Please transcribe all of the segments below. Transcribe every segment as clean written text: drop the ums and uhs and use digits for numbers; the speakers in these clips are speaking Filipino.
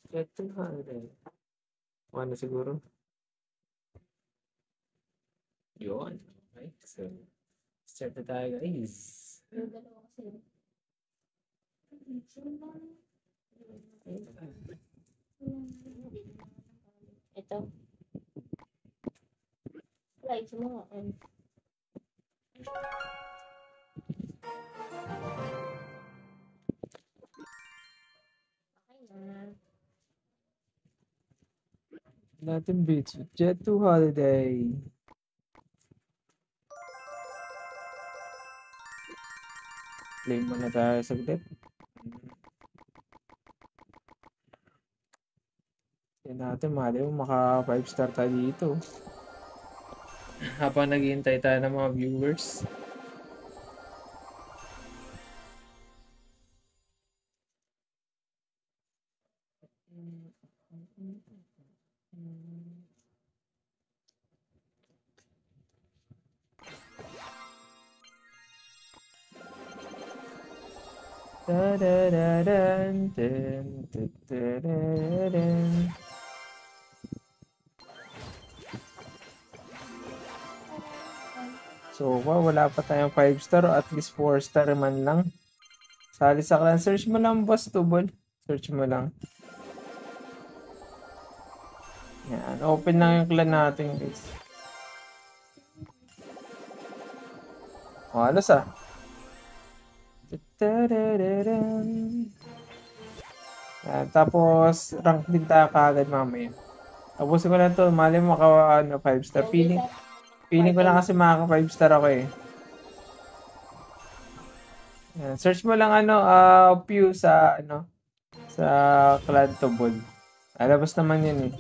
Get to holiday. Ano siguro? Yun. Okay. So, start na tayo guys. Ito. Slides mo nga. Okay na. Natin beats. Jet to holiday. Play muna tayo saglit. Yan natin, mali mo, maka 5 star tayo dito. Habang naghihintay tayo ng mga viewers. Da-da-da-dan, dun, da-da-da-dan. So, wala pa tayong 5 star o at least 4 star man lang. Sali sa clan. Search mo lang, boss, tubol. Search mo lang. Yan. Open lang yung clan natin, guys. O, alas ah. Yan. Tapos, rank din tayo kagad mamaya. Tapusin ko na to. Mali mo maka 5 star. Feeling ko na kasi maka 5 star ako eh. Yan. Search mo lang Pew sa sa clan tubol. Alabas naman yun eh.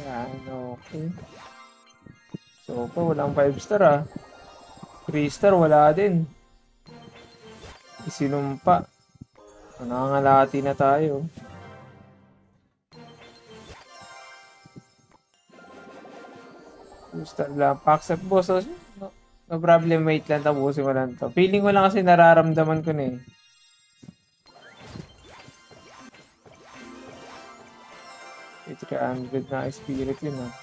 Yan, okay. So, walang 5 star ah. 3 star, wala din. Isinumpa. Nangangalati na tayo. Star lang. Pack-up boss. No problem, wait lang. Tapusin ko lang to. Feeling ko lang kasi nararamdaman ko na eh. It's 300 na spirit yun ah.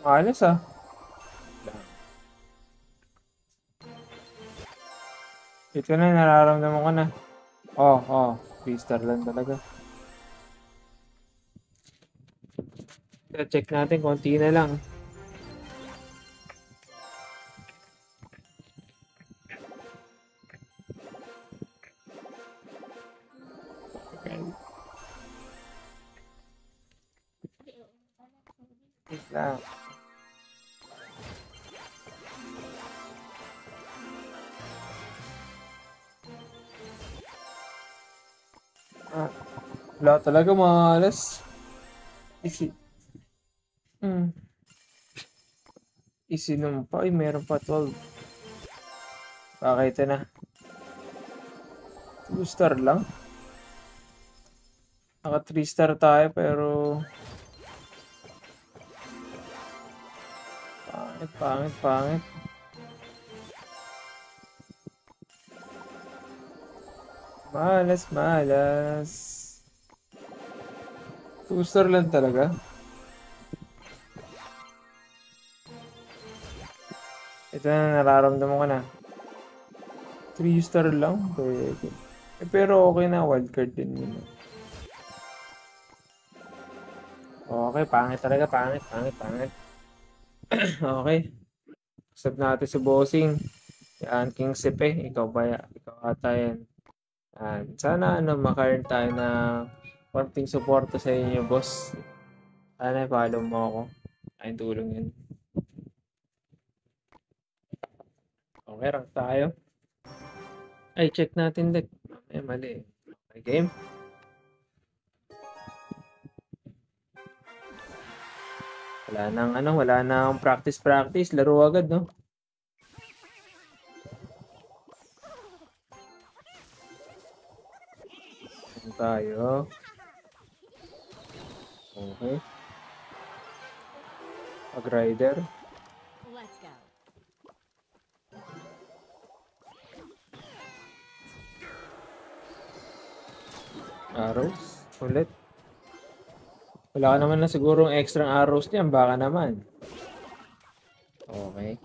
Malas ah. Ito na, nararamdaman ko na. Oh, 3 star lang talaga. Check natin, konti na lang. Wait lang. Wala talaga, malas. Isinumpa. Ay, meron pa 12. Pakita na. 2 star lang. Naka 3 star tayo pero pangit. Malas. 2 star lang talaga. Ito na, nararamdaman ko na. 3 star lang. Pwede. Pero okay na, wildcard din yun. Okay, pangit talaga, pangit. Okay. Sab natin si Bossing. Yan, King Sipe. Ikaw ata yan. Yan. Sana maka-earn tayo na konting suporta sa inyo, boss. Sana follow mo ako. Ayun, tulong yun. Okay, rank tayo. Ay, check natin deck. Mali. Okay, game. Wala nang practice. Laro agad, no? Tayo. Okay. Pag-rider. Let's go. Arrows. Ulit. Wala ka naman na sigurong extra arrows niyan. Baka naman. Okay.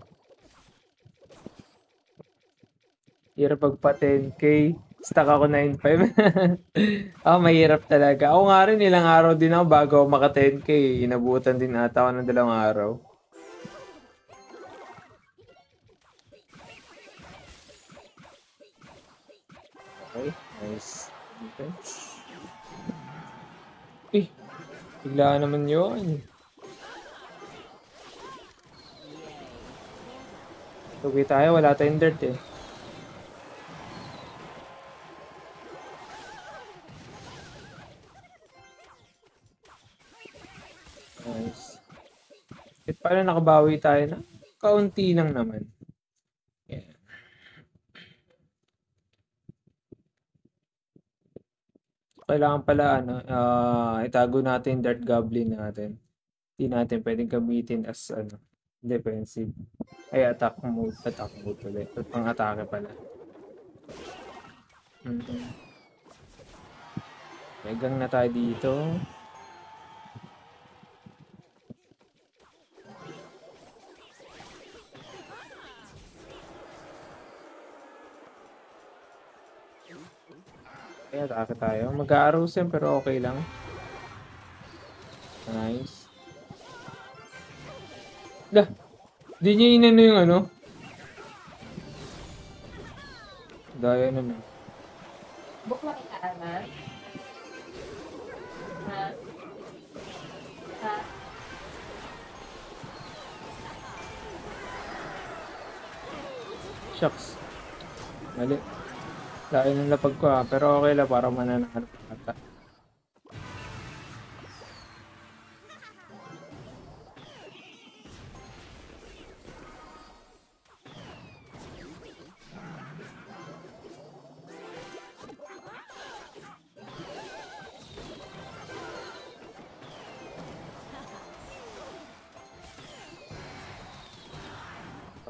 Hirap pagpa 10k. Stuck ako 9.5. Mahirap talaga. Ako nga rin, ilang araw din ako bago ako maka 10k. Inabutan din ata ako ng 2 araw. Okay, nice defense. Bigla naman yun. Tugi tayo, wala tayong dirt eh. Nice. Paano nakabawi tayo na? Kaunti lang naman. Yeah. Kailangan pala itago natin Dart Goblin natin. Hindi natin pwedeng gamitin as defensive. Ay, attack mode ulit. At pang-atake pala. Megang na tayo dito. Ay, atake tayo. Mag-a-arrows yan pero okay lang. Nice. Di niya inano yung ano. Daya naman. Bukla kita, Amal. Ha? Ha? Shucks. Mali. Dahil ng lapag ko pero okay lang para mananalo ata.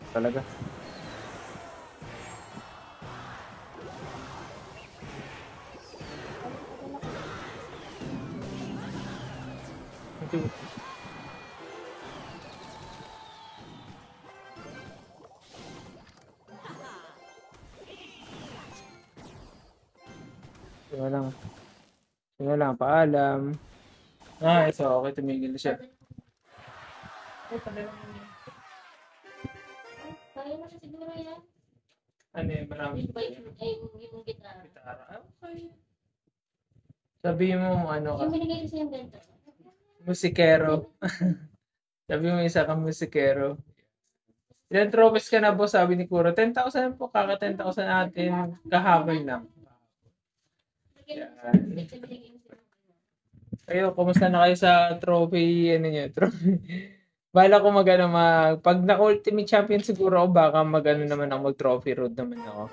Talaga. Sige lang, paalam. So okay, tumigil na siya. Kaya na siya siguro yan. Ano yun, marami. Yung gitara. Okay. Sabi mo ano ka? Yung binigay ko siya yung ganito. Musikero. Sabi mo isa kang musikero. Ilan trophies ka na, boss? Sabi ni Kuro. 10,000 po. Kaka 10,000 natin. Kahapon lang. Kayo, kumusta na kayo sa trophy? Ano nyo? Trophy. Bala ko pag naka-ultimate champion siguro ako, baka naman ako mag-trophy road naman ako.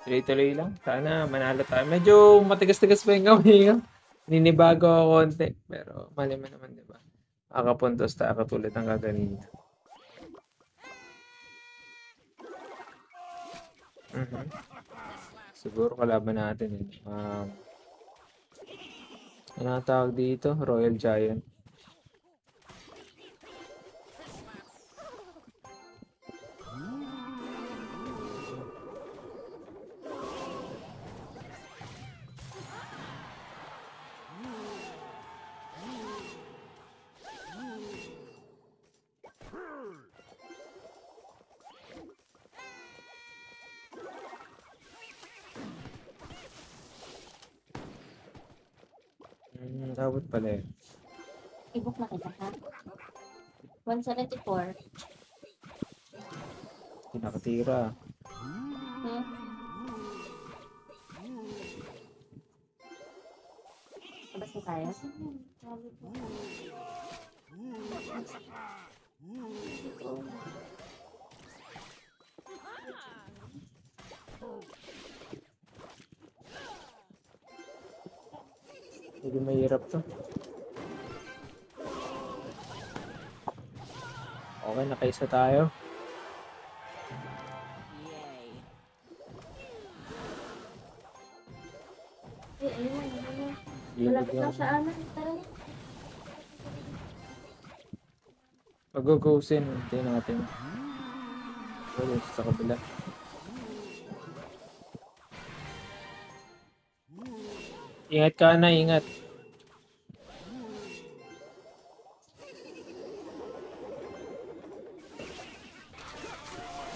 Tuloy-tuloy lang. Sana manalo tayo. Medyo matigas-tigas pa yung kamay ko. Ninibago ako konti. Pero mali mo naman, di ba? Akapuntos ta katulad ng kaganina. Siguro kalaban natin yun. Ano ang tawag dito? Royal Giant. Abot pala eh. I-book na kita, ha? 174. Pinakatira. Labas na tayo? Hindi mahirap to. Okay, nakaisa tayo. Ayun. Gilid Malapit lang yung sa amin. Tara na. mag-go-gosin. Hintayin natin. Wala sa kabila. Ingat ka na, ingat.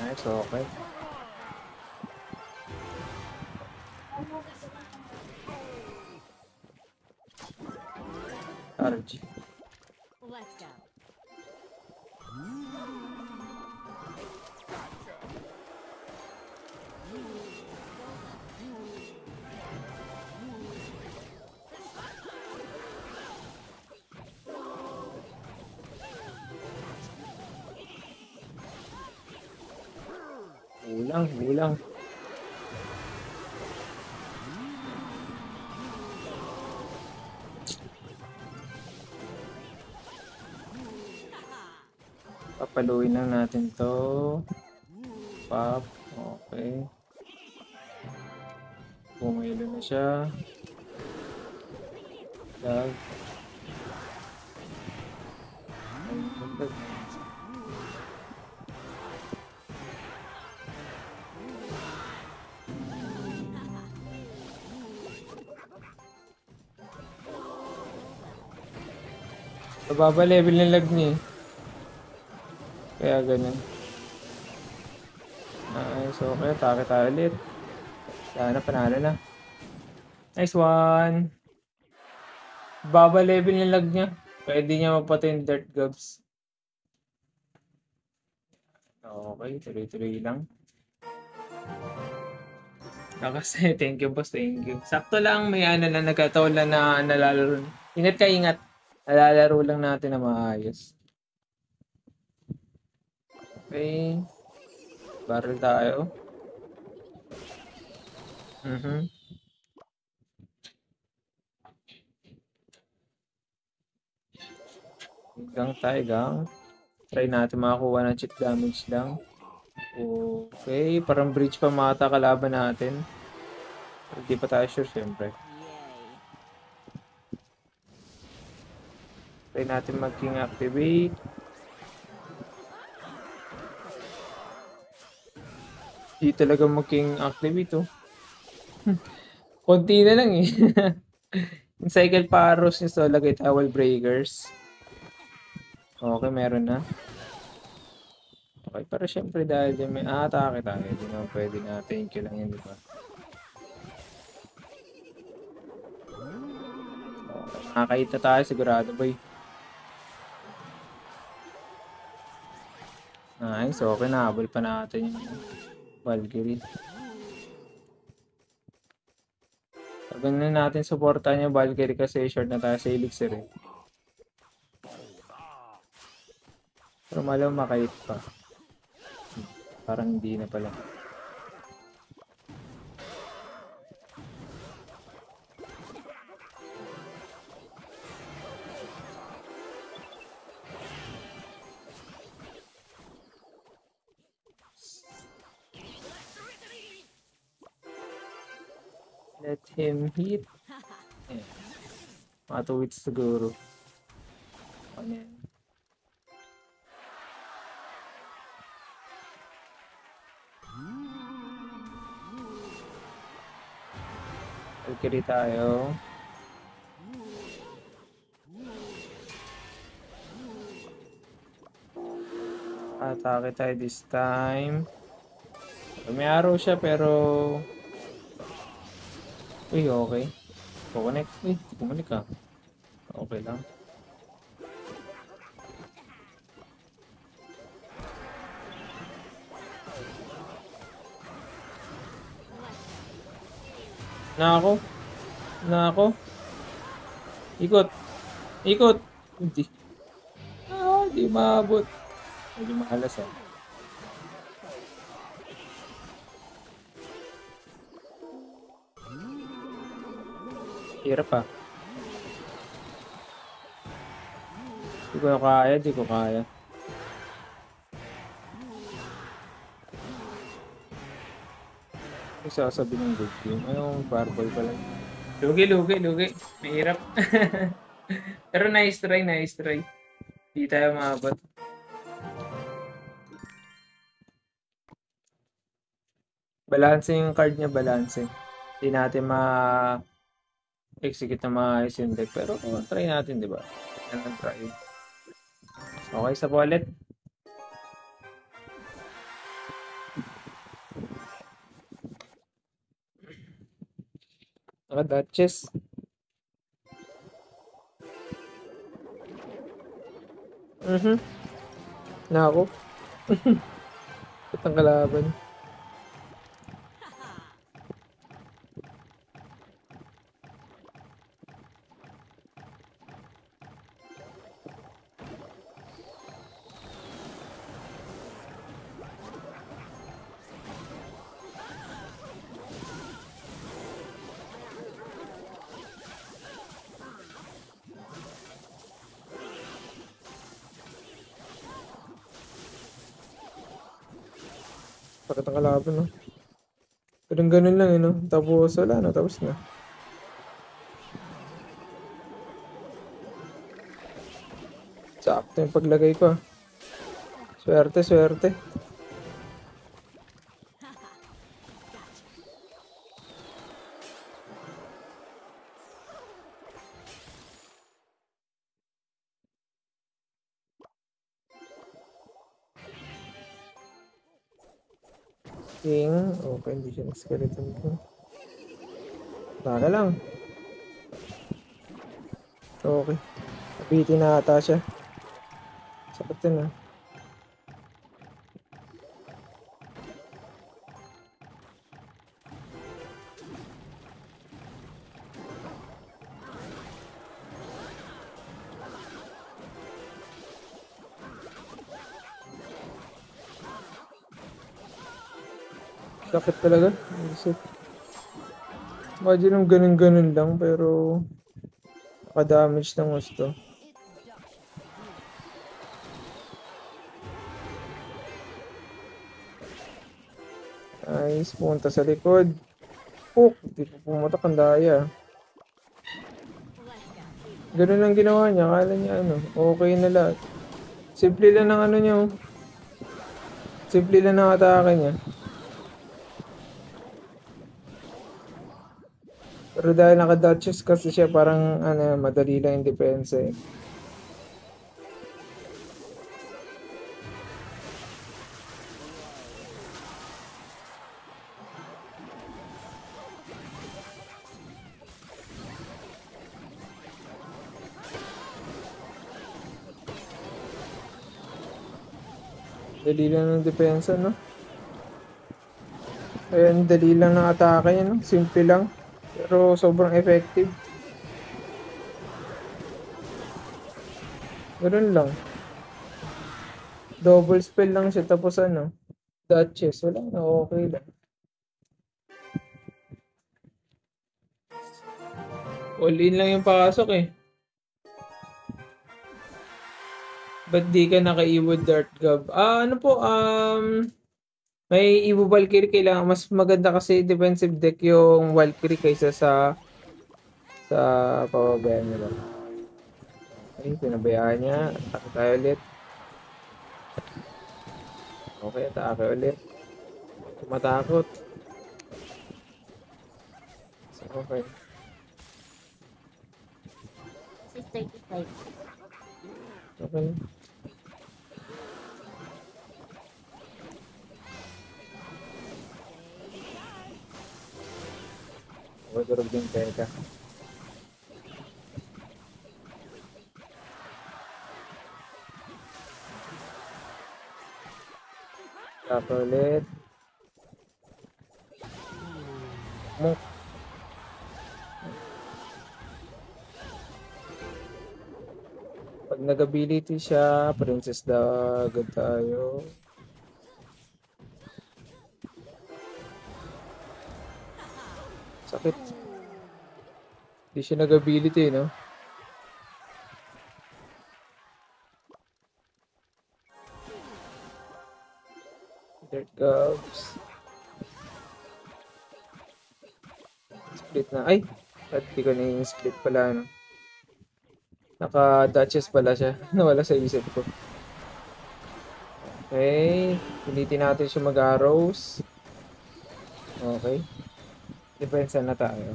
Nice, okay. RG. Let's go. Ulang. Papaluin lang natin to. Pop. Okay. Bumilo na siya. Lag. Mababa level ng lag niya eh. Kaya ganun. Nice, okay. Atake tayo ulit. Sana, panalo na. Nice one. Baba level ng lag niya. Pwede niya mapatay yung Dirt Gobs. Okay, tuloy-tuloy lang. Kasi, thank you boss, thank you. Sakto lang, may ano na nagkataon lang na nalalaro. Ingat ka, ingat. Nalalaro lang natin na maayos. Okay. Barrel tayo. Gang tayo, gang. Try natin makakuha ng chip damage lang. Okay, parang bridge pa mata kalaban natin. Hindi pa tayo sure, syempre. Try natin mag-king activate. Hindi talaga mag-king activate, oh. Konti na lang eh. Yung cycle paros nyo, so lagay towel breakers. Okay, meron na. Okay, pero syempre dahil dyan may atake tayo, hindi naman pwede na thank you lang yun, di ba? Okay, makakita tayo, sigurado boy. Nice, okay, nahabol pa natin yung Valkyrie. Pag na natin supportan yung Valkyrie kasi short na tayo sa Elixir eh. Pero malam makait pa. Parang hindi na pala. Let him hit. Yeah. Mga 2 hits siguro. Ano yan? Valkyrie tayo. Atake tayo this time. May arrow siya pero... Uy, okay. Kukonek. Uy, kukonek ka. Okay lang. Nako. Ikot. Hindi. Di maabot. Medyo mahalas eh. Hirap pa. Di ko kaya, di ko kaya. Isa sabi ng good game. Anong purple pala? Lugi, lugi, lugi. Mahirap. Pero nice try, nice try. Di tayo maabot. Balance yung card niya, balance. Hindi natin ma-execute na maayos yung deck. Pero try natin, di ba? Yan try. Okay, sa wallet. Naka-Duchess. Nako. Ba't ang kalaban? Bakit ang kalaban, no? Ganun lang, no? Tapos, wala na. Tapos na. Sakto yung paglagay ko, ah. Swerte, swerte. King. Okay, hindi siya nag-skeleton ko. Taka lang. Okay. Nabitin na ata siya. Sakit yun, ah. Sakit talaga. Isip. Imagine yung ganun-ganun lang, pero naka-damage ng gusto. Nice. Punta sa likod. Hook. Hindi po pumatak ang daya. Ganun lang ginawa niya. Akala niya okay na lahat. Simple lang ng niya. Simple lang ng atake niya. Pero dahil naka-Duchess kasi siya, parang madali lang yung depensa, eh. Dali lang ng depensa, no? Ayan, dali lang ng atake niya, no? Simple lang. Pero sobrang effective. Ganun lang. Double spell lang siya, tapos Duchess. Wala na, okay lang. All in lang yung pasok, eh. Ba't di ka naka-Evo Dart Gab? May Evo Valkyrie kailangan. Mas maganda kasi defensive deck yung Valkyrie kaysa sa pababayan nila. Okay, pinabayaan niya. Atake tayo ulit. Okay, atake ulit. Tumatakot. So, okay. 635. Okay. Durog din Teka. Atake ulit. Move. Pag nag-ability siya, Princess agad tayo. Sakit. Hindi siya nag-ability, no? There it goes. Split na. Ay! At di ko na yung split pala, no? Naka-Duchess pala siya. Nawala sa isip ko. Okay. Pilitin natin siya mag-arrows. Okay. Depensa na tayo.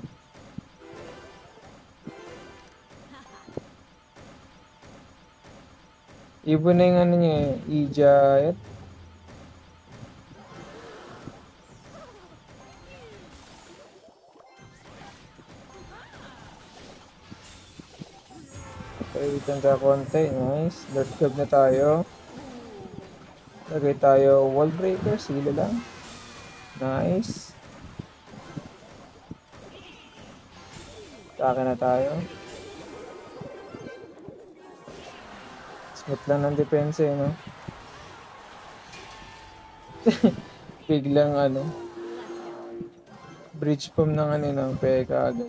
Ibon na yung ano niya eh. E-Giant. Okay, itanda konti. Nice. Lord Club na tayo. Lagay tayo wall breaker. Sila lang. Nice. Taka na tayo. Smooth lang ng depensa eh, no? Biglang ano. Bridge bomb ng ano ng peka agad.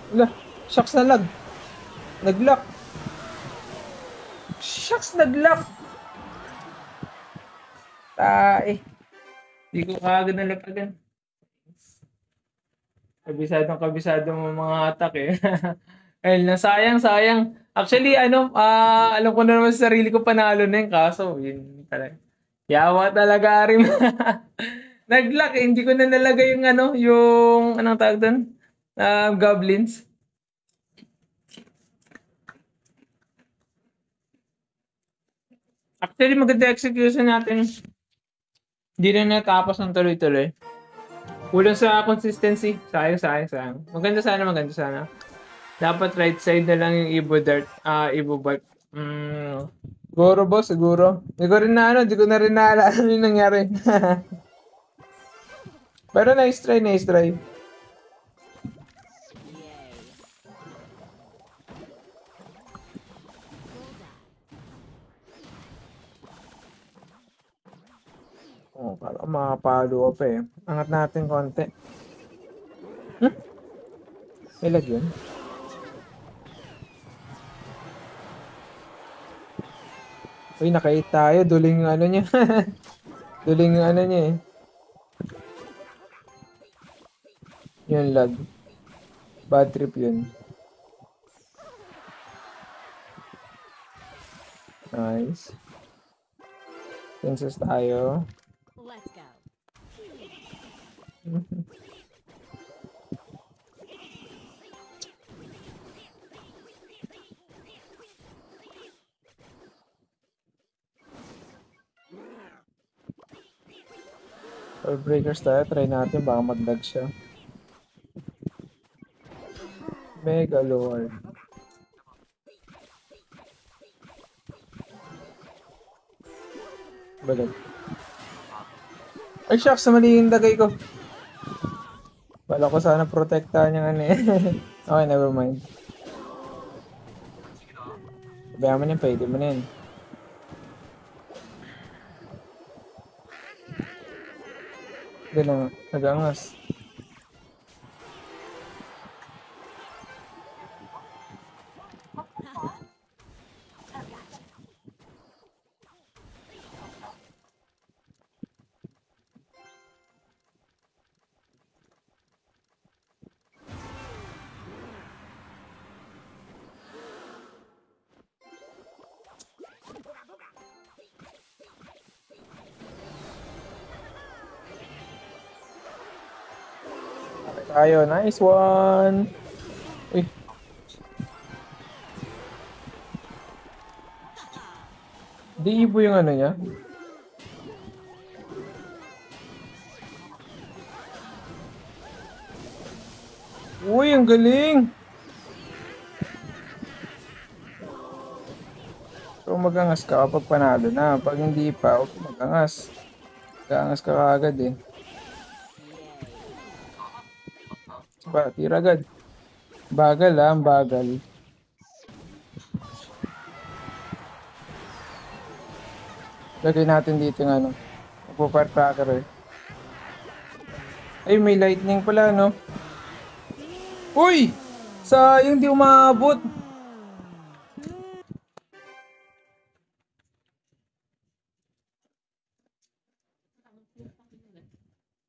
Wala, shucks na lag. Nag-lock. Shucks, nag-lock. Tae. Hindi ko kagad nalapagan. Kabisado mo mga attack eh. Ayun na, sayang. Actually, alam ko na naman sa sarili ko panalo na yun. Kaso, yun talaga. Yawa talaga rin. Nag-lock eh. Hindi ko na nalagay yung anong tawag doon? Goblins. Actually, maganda execution natin. Hindi na natapos ng tuloy-tuloy. Kulang sa consistency. Sayang. Maganda sana. Dapat right side na lang yung Evo Bike. Siguro boss, siguro. Hindi ko na rin naalala yung nangyari. Pero nice try. Oh, parang makapalo pa eh. Angat natin konti. May lag yun. Uy, nakait tayo. Duling yung ano niya. Duling yung ano niya eh. Yun lag. Bad trip yun. Nice. Princess tayo. Let's go. Or breakers tayo. Try natin. Baka mag-lag siya. Mega Lord. Balag. Ay, shucks. Mali yung lagay ko. Bala ko sana protektahan yung ano eh. Okay, never mind. Sabihan mo na yun. Pwede mo na yun. Ganun. Nag-angas. Tayo, nice one. Uy. Di ibo yung ano niya. Uy, ang galing. So magangas ka kapag panalo na. Pag hindi pa, mag-angas. Mag-angas ka kaagad eh. Pa, tira agad. Bagal ang bagal. Lagay natin dito ng ano. Firecracker eh. Ay, may lightning pala, no? Uy! Sayang di umabot.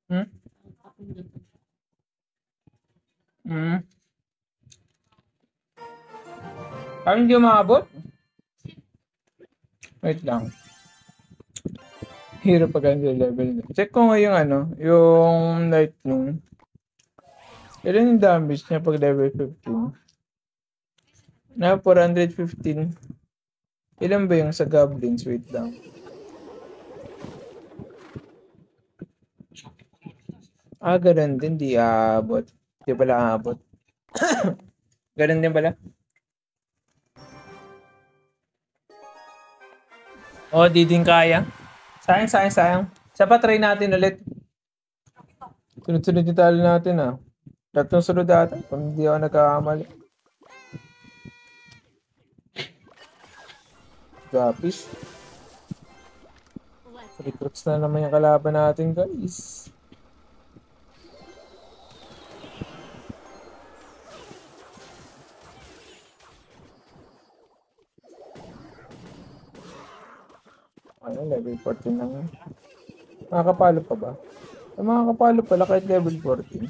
Hmm? Hmm? Parang hindi umabot? Wait lang. Hirap pag ang level. Check ko nga yung ano, yung lightning. Ilan yung damage niya pag level 15? Na 415. Ilan ba yung sa goblins? Wait lang. Ganun din. Di aabot. Di pala aabot. Ganun din pala. Di din kaya. Sayang. Sa pa try natin ulit. Sunod-sunod yung talo natin ah. Tatlong sunod ata. Kung hindi ako nagkakamali. Gapis. Recruits na naman yung kalaban natin guys. Ano, level 14 na nga. Makakapalo pa ba? Makakapalo pala kahit level 14.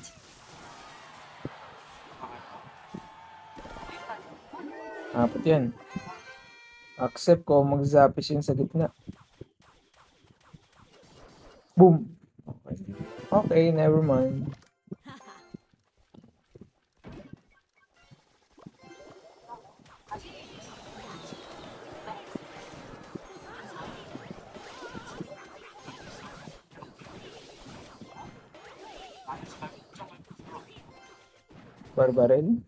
Apat yan. Accept ko mag-zappies yun sa gitna. Boom! Okay, never mind. Barbarel?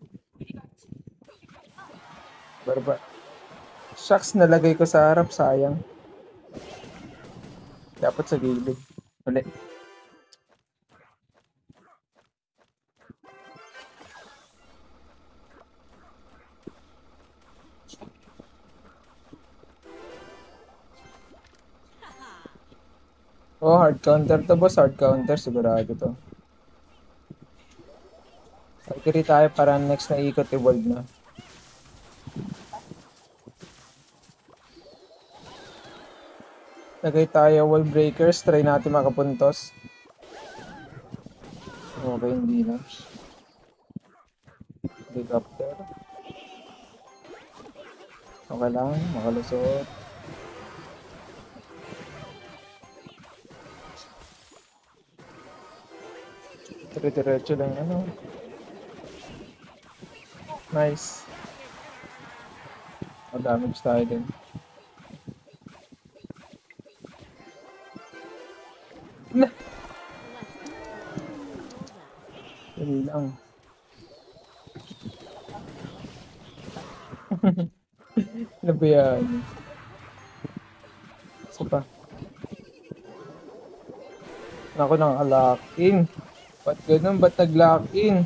Shucks, nalagay ko sa harap, sayang. Dapat sa gilid. Ulit. Hard counter to boss. Hard counter, sigurado to. Agree tayo para next na ikot evolve na. Lagay tayo wall breakers. Try natin makapuntos. Okay, hindi na. Helicopter. Okay lang, makalusot. Dire-diretso lang ano. Nice. Damage tayo din. Dali lang. Ano ba yan? Isa pa. Ako nang-lock in. Ba't ganun? Ba't nag-lock in?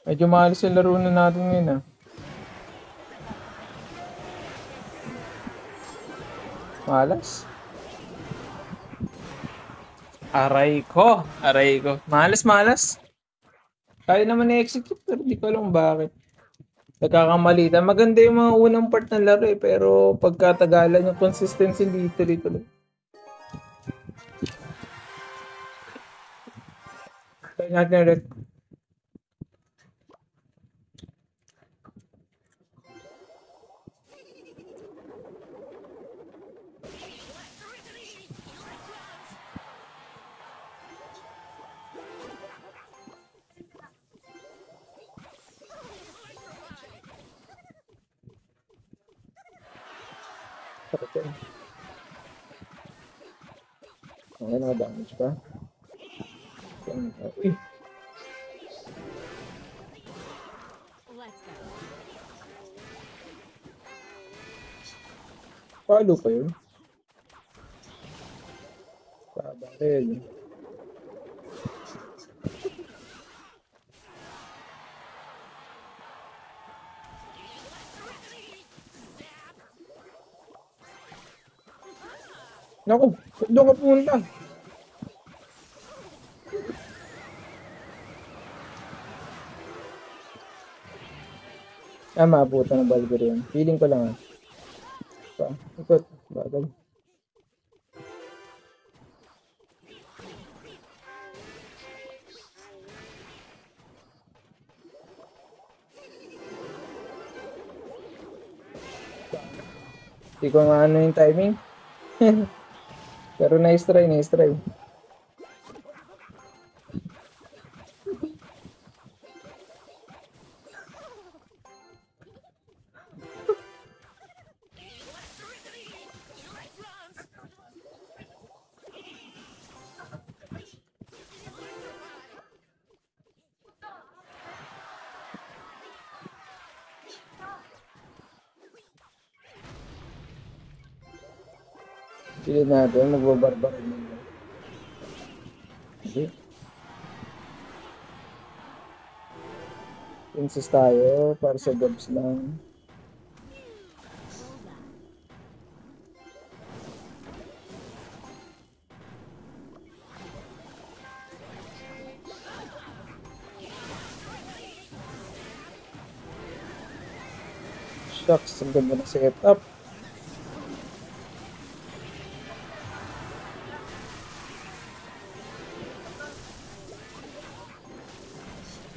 Medyo mahalis yung laro na natin ngayon ah. Malas? Aray ko. Malas. Kaya naman i-execute pero di ko alam bakit. Nagkakamalitan. Maganda yung mga unang part ng laro eh, pero pagkatagalan yung consistency dito. Kaya natin ulit. Okay, naka-damage pa. Uy. Follow pa yun. Baril. Naku, ba't doon ka pumunta? Maabutan ng Valkyrie yan. Feeling ko lang ikot. Bagal. Hindi ko maano yung timing. Pero nice try. Silid natin, magbabarbarin naman. Okay. Princess tayo, para sa gobs lang. Shucks, ang ganda ng setup.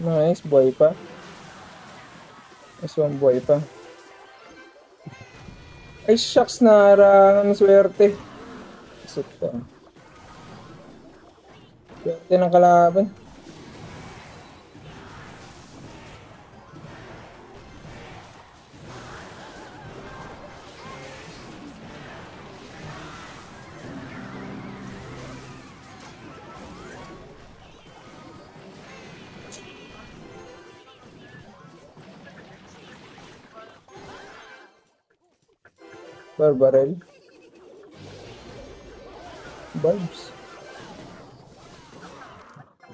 Nice, boy pa. Nice one, boy pa. Ay, shucks, naharangan ng swerte. Isot pa. Swerte ng kalaban. Barbarel. Bulbs.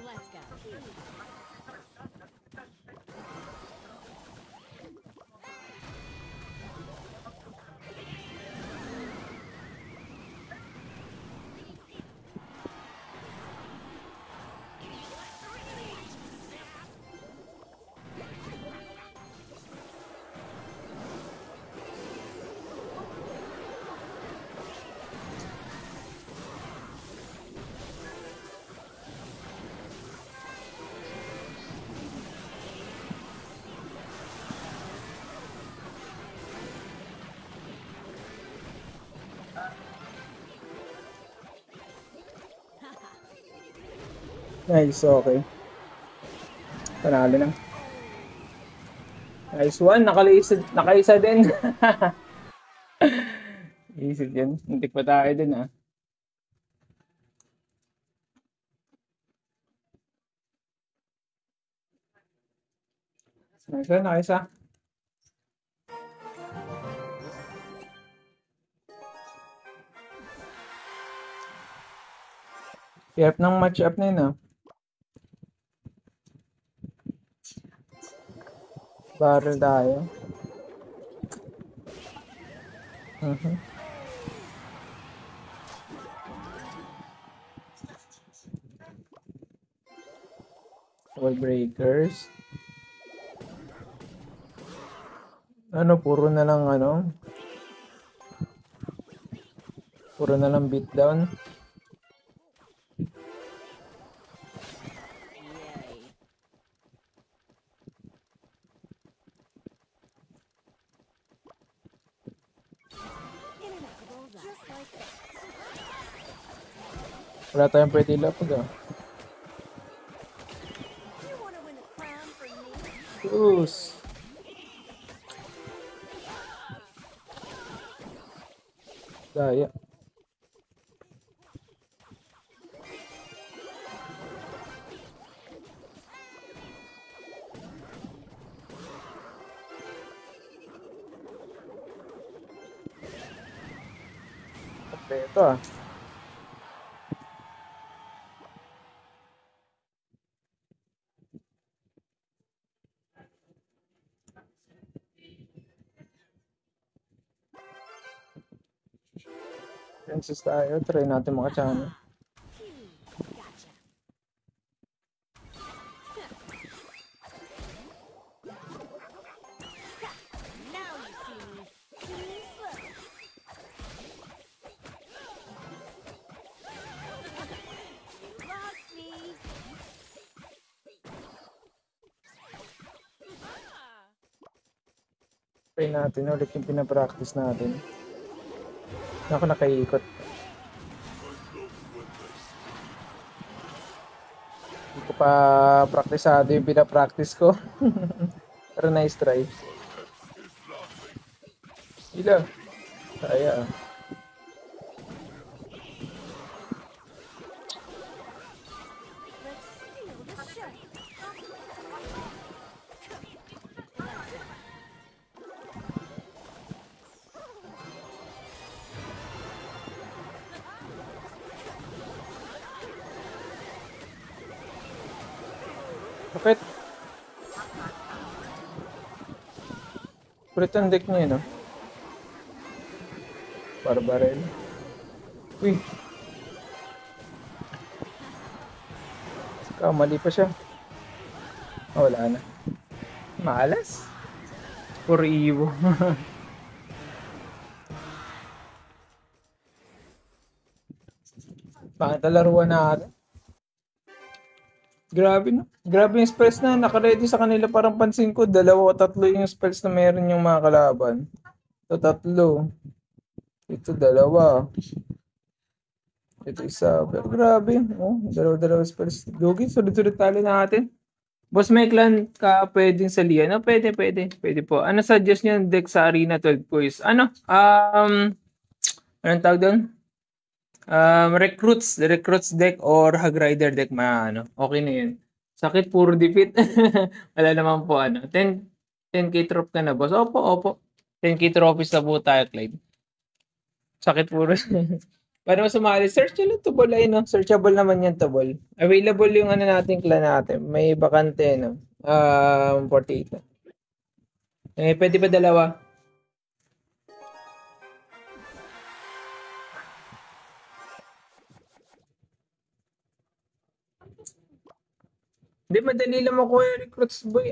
Let's go. Nice, okay. Panalo na. Nice one, nakaisa din. Easy din. Hindi pa tayo din Nice one, nakaisa. Hirap ng match up na yun Barrel tayo. Wall breakers. Puro na lang Puro na lang beatdown. Wala tayong pwede lapag Cruise. Daya. Kompleto Princess tayo. Try natin makachannel. Gotcha. Now you see me. Too slow. You lost me. Try natin ulit yung pinapractice natin. Ako nakaiikot. Hindi ko pa praktisado yung pinapractice ko. Pero nice try. Ila. Kaya ah. Let's steal the show. Bakit? Kulit ang deck niya, no? Barbarel. Uy. Mali pa siya. Oh, wala na. Malas. Puro Evo. Bakit laruan natin? Grabe no? Grabe yung spells na naka-ready sa kanila. Parang pansin ko, 2 o 3 yung spells na meron yung mga kalaban. Ito 3. Ito 2. Ito 1. Pero grabe. Oh, 2 spells. Lugi, sulit-sulit talo natin. Boss, may clan ka pwedeng salihan? No, pwede. Pwede po. Ano suggest niyo yung deck sa Arena 12 quiz? Ano? Anong tawag doon? Recruits deck or Hag Rider deck, okay na yun. Sakit, puro defeat. Wala naman po, 10k trop ka na, boss. Opo. 10k trophies na po tayo, Clyde. Sakit, puro. Para mo sumali, search nyo lang Tubol ay, no? Searchable naman yan, Tubol. Available yung natin, clan natin. May bakante, no? 48 na. Pwede pa 2. Hindi, madali lang makuha yung recruits, boy.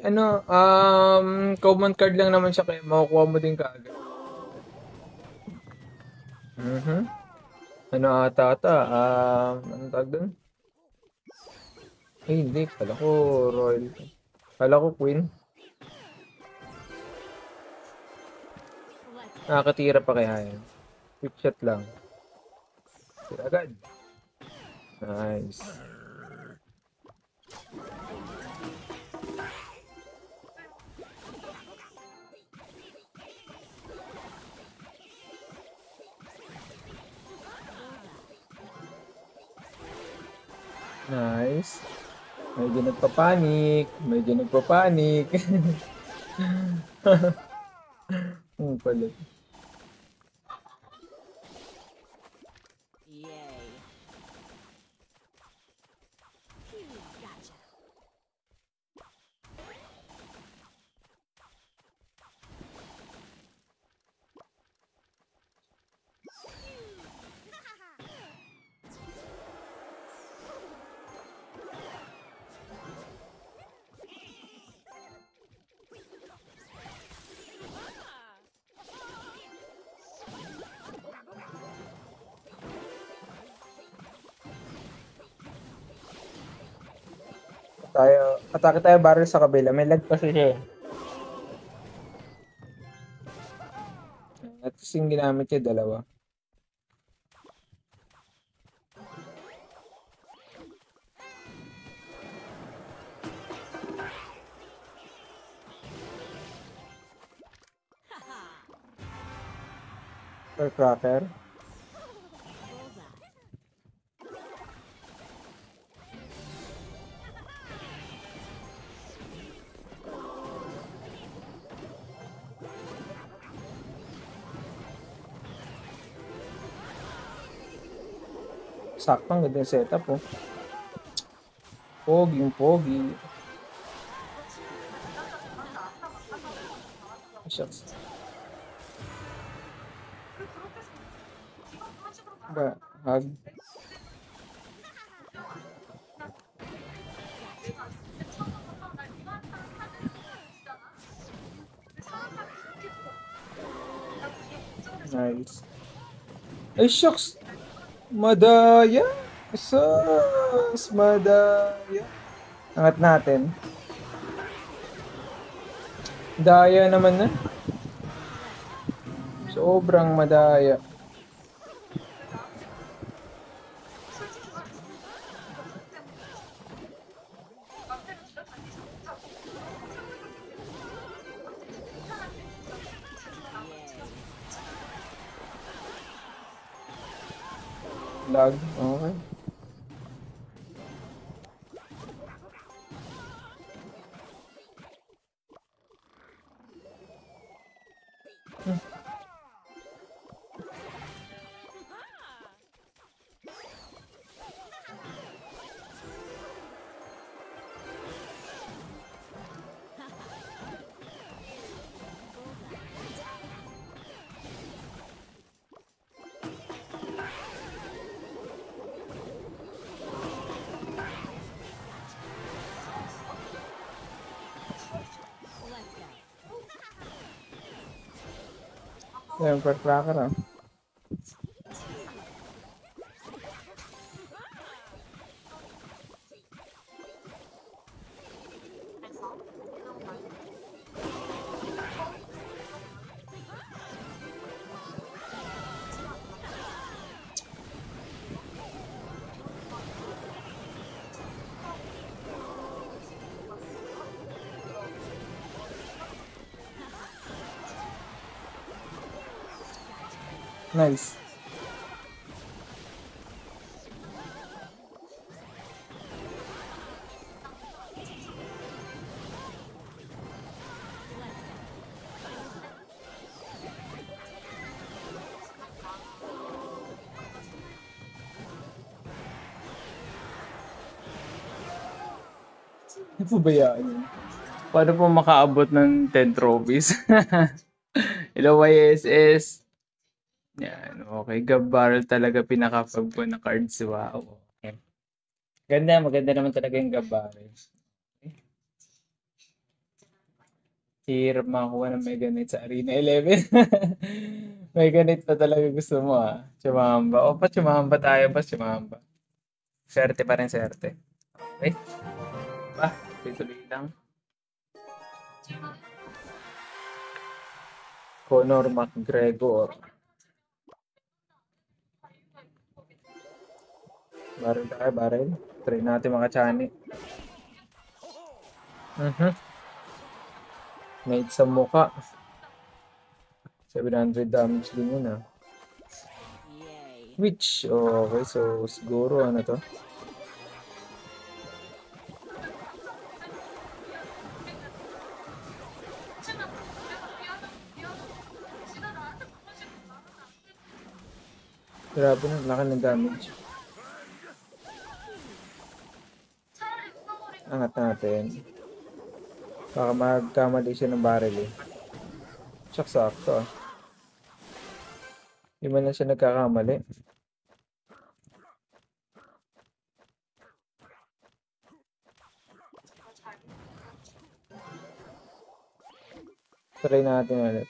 Common card lang naman siya, kaya makukuha mo din kaagad. Ano ata? Anong tawag doon? Ay, hindi. Kala ko Royal. Kala ko Queen. Nakakatira pa kaya yan. Quick shot lang. Tira agad. Nice. Nice. Medyo nagpapanik. Pala. Yay. Gotcha. Atake tayo barrel sa kabila. May lag kasi siya. At kasing ginamit niya 2. Firecracker. Saktong ganda yung setup, oh. Pogi. Shucks. Ba, hug. Nice. Ay, shucks! Madaya! Sus! Madaya! Angat natin. Daya naman na. Sobrang madaya. Lag. Okay. Temper cracker ah. Nice. Napabayaan yun. Paano po makaabot ng 10 trophies? Hello, YSS. Yan, okay. Gab Barrel talaga pinaka-fab ko na cards. Wow. Okay. Ganda, maganda naman talaga yung Gab Barrel. Okay. Hirap makakuha ng Mega Knight sa Arena 11. Mega Knight pa talaga gusto mo ah. Chumamba. O pa chumamba tayo, pa chumamba. Swerte pa rin, swerte. Okay. Pa, tuloy lang. Conor McGregor. Barrel tayo, barrel. Try natin makachani. Made sa mukha. 700 damage din yun ah. Which, okay, so siguro ano to? Grabe na, laki ng damage. Angat natin. Baka magkamali siya ng barrel eh. Sakto ah. Di man lang siya nagkakamali. Try natin ulit.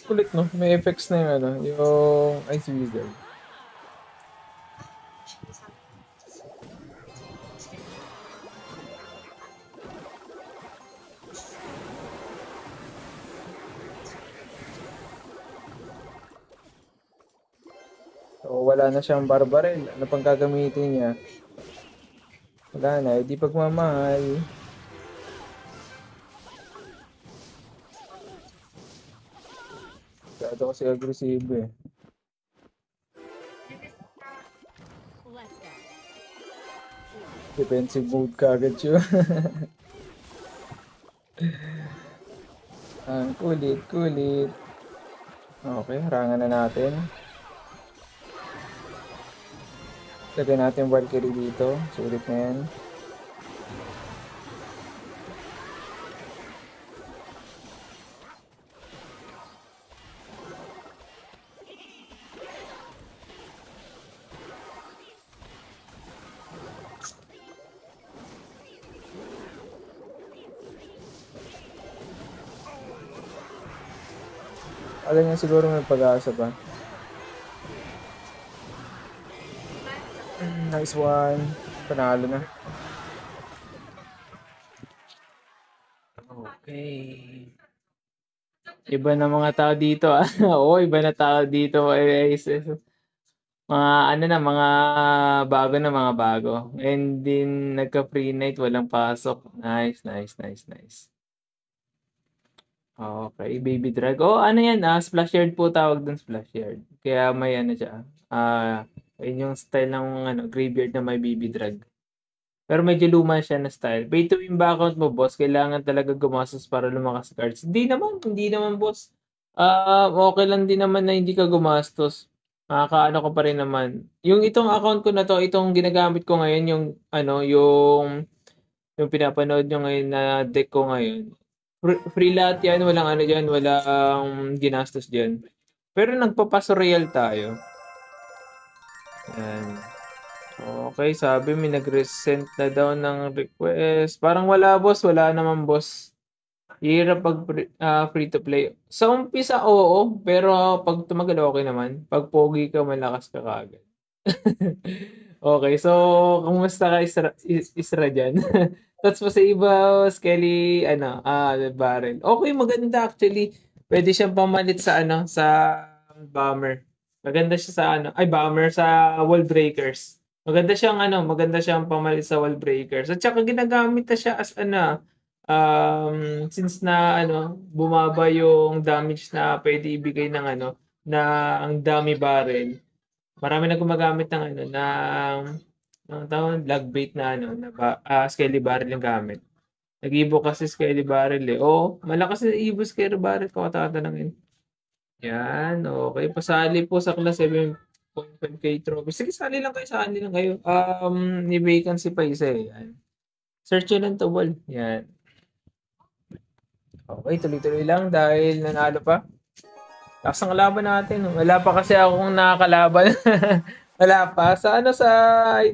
Kulit no, may effects na yung ano, yung Ice Wizard. So, wala na siyang barbarel. Ano pang gagamitin niya? Wala na, hindi pagmamahal. Masyado kasi agresibo eh. Let's go. Defensive mode kagad siya. Ang kulit, kulit. Okay, harangan na natin. Lagyan natin Valkyrie dito. Sulit na yan. Alam niya siguro may pag-asa pa. Nice one. Panalo na. Okay. Iba na mga tao dito ah. Oo, iba na tao dito. Mga ano na, mga bago na mga bago. And din nagka-free night, walang pasok. Nice, nice, nice, nice. Okay, baby drag. Oh, ano yan? Splash yard po tawag dun, splash yard. Kaya may ano siya. Yun yung style ng ano, graveyard na may baby drag. Pero medyo luma siya na style. Pay to win ba account mo, boss? Kailangan talaga gumastos para lumakas cards. Hindi naman, boss. Okay lang din naman na hindi ka gumastos. Makakaano ko pa rin naman. Yung itong account ko na to, itong ginagamit ko ngayon, yung pinapanood nyo ngayon na deck ko ngayon. Free lahat yan, walang ano dyan, walang ginastos dyan. Pero nagpapasurreal tayo. Yan. Okay, sabi may nag-resent na daw ng request. Parang wala, boss. Wala naman, boss. Hirap pag free to play. Sa umpisa, oo. Pero pag tumagal, okay naman. Pag pogi ka, malakas ka kagad. Okay, so kumusta ka Isra dyan? That's pa sa iba, Skelly, Barrel. Okay, maganda actually. Pwede siyang pamalit sa sa Bomber. Maganda siya sa Bomber sa Wall Breakers. Maganda siyang pamalit sa Wall Breakers. At saka ginagamit na siya as since na bumaba yung damage na pwede ibigay ng na ang dami barrel. Marami na gumagamit ng lag bait na Skelly Barrel yung gamit. Nag-ibo kasi Skelly Barrel eh. Oh, malakas na i-ibo Skelly Barrel ko tatanungin. Yan, okay. Pasali po sa class 7.5k trophy. Sige, sali lang kayo. Ni vacancy pa isa eh. Yan. Search yun lang to wall. Yan. Okay, tuloy-tuloy lang dahil nanalo pa. Lakas ang kalaban natin. Wala pa kasi akong nakakalaban. Wala pa. Sa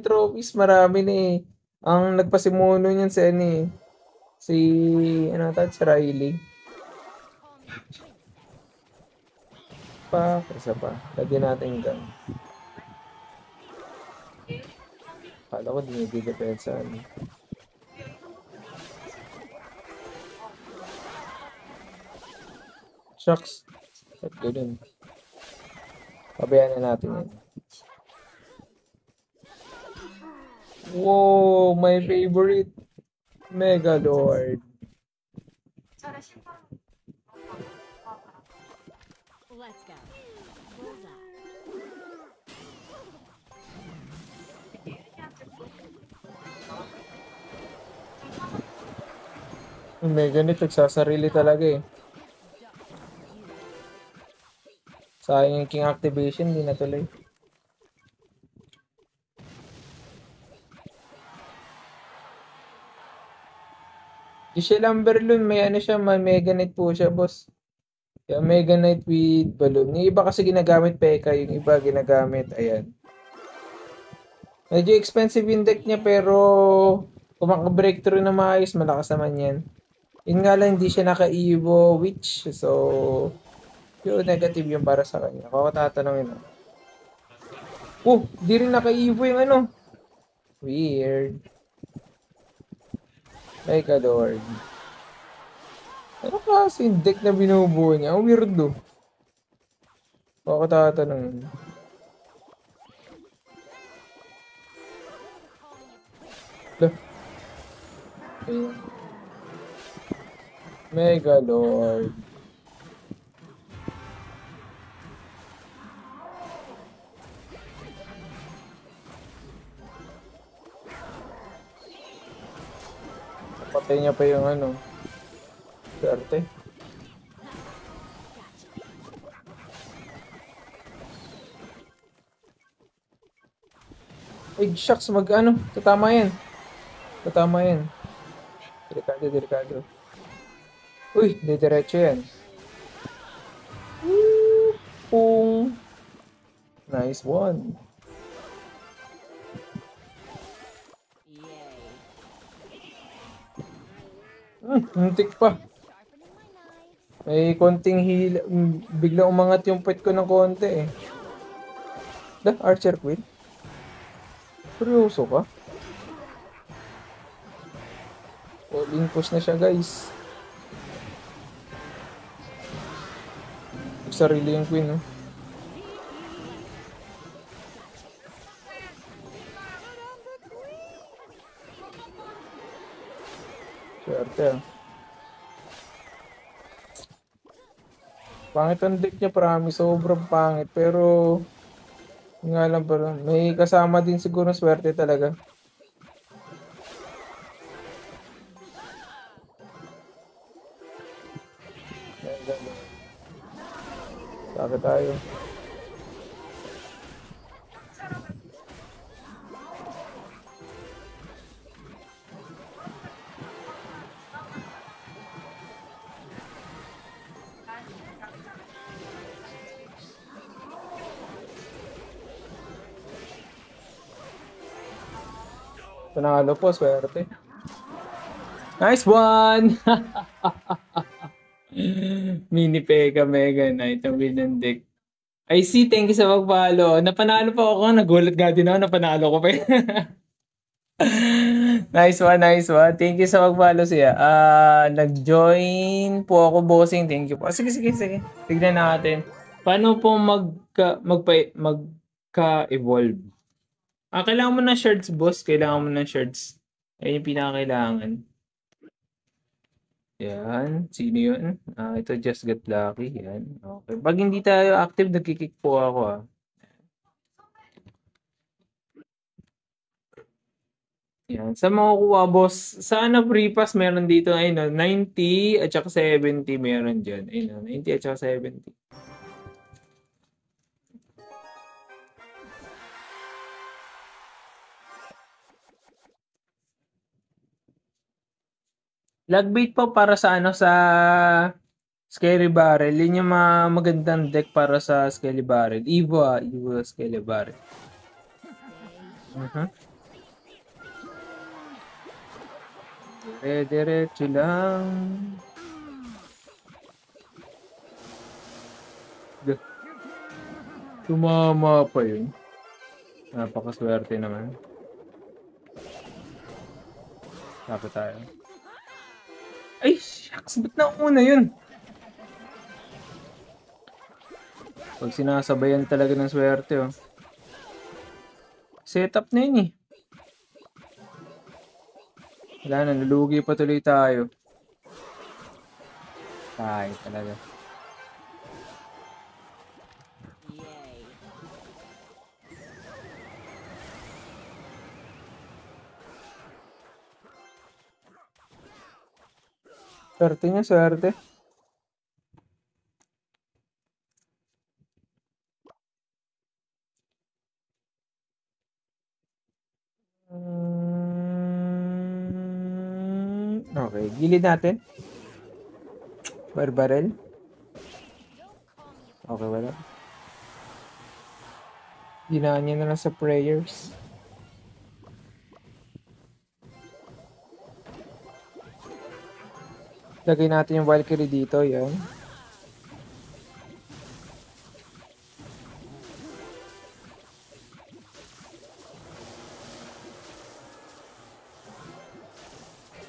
trophies, marami na eh. Ang nagpasimuno niyan si Riley. Isa pa. Lagyan natin yung gun. Kala ko di depensa. Shucks. Ba't ganun? Pabayaan na natin yan. Whoa! My favorite! Megalord. Let's go. Bullseye. Yung Meganit, nagsasarili talaga eh. Sayang yung King activation, di natuloy. Giselle Amberlun, may Mega Knight po siya, boss. Kaya Mega Knight with Balloon. Yung iba kasi ginagamit P.E.K.K.A, yung iba ginagamit, ayan. Medyo expensive yung deck niya, pero kung maka-breakthrough na maayos, malakas naman yan. Yun nga lang, hindi siya naka-Evo Witch, so yung negative yung para sa kanya. Ako tatanungin. Di rin naka-Evo yung Weird. Megalord. Ano kasi yung deck na binubuo niya? Ang weirdo. Ako tatanungin. Megalord. Patay niya pa yung ano. Swerte. Ay, shucks, mag-ano. Tatama yan. Tatama yan. Delikado, delikado. Uy, didiretso yan. Woo! Pung! Nice one. Muntik pa. Sharpening my knives. May konting hila. Biglang umangat yung pet ko ng konti eh. Da, Archer Queen? Seryoso ka? All-in push na siya, guys. Sarili yung Queen, oh. Swerte, ah. Pangit ang deck niya, promise. Sobrang pangit. Pero, yun nga lang pala. May kasama din siguro swerte talaga. Saka tayo. Panalo po, swerte. Nice one! Mini Pega Mega Knight ang win ng deck. I see, thank you sa pag-follow. Napanalo pa ako. Nagulat nga din ako. Napanalo ko pa. Nice one, nice one. Thank you sa pag-follow siya. Nag-join po ako, bossing. Thank you po. Sige, sige, sige. Tignan natin. Paano po magka-evolve? Kailangan mo ng shards, boss. Kailangan mo ng shards. Ayun yung pinakakailangan. Yan. Sino yun? Ito Just Get Lucky. Yan. Okay. Pag hindi tayo active, nagkikick po ako. Yan. Sa makukuha, boss, sana free pass meron dito. Ayun, 90 at saka 70 meron dyan. Ayun, 90 at saka 70. Lagbait po para sa sa Scary Barrel. Yun yung magandang deck para sa Scary Barrel. Evo Scary Barrel. Diretso lang. Tumama pa yun. Napakaswerte naman. Dapat tayo. Ay, shucks, ba't nauna yun? Pag sinasabayan talaga ng swerte, oh. Setup na yun, eh. Wala na, nalugi pa tuloy tayo. Ay, talaga. Swerte niya, swerte. Okay, gilid natin. Barbarel. Okay, wala. Ginaan niya na lang sa prayers. Lagay natin yung Valkyrie dito, yan.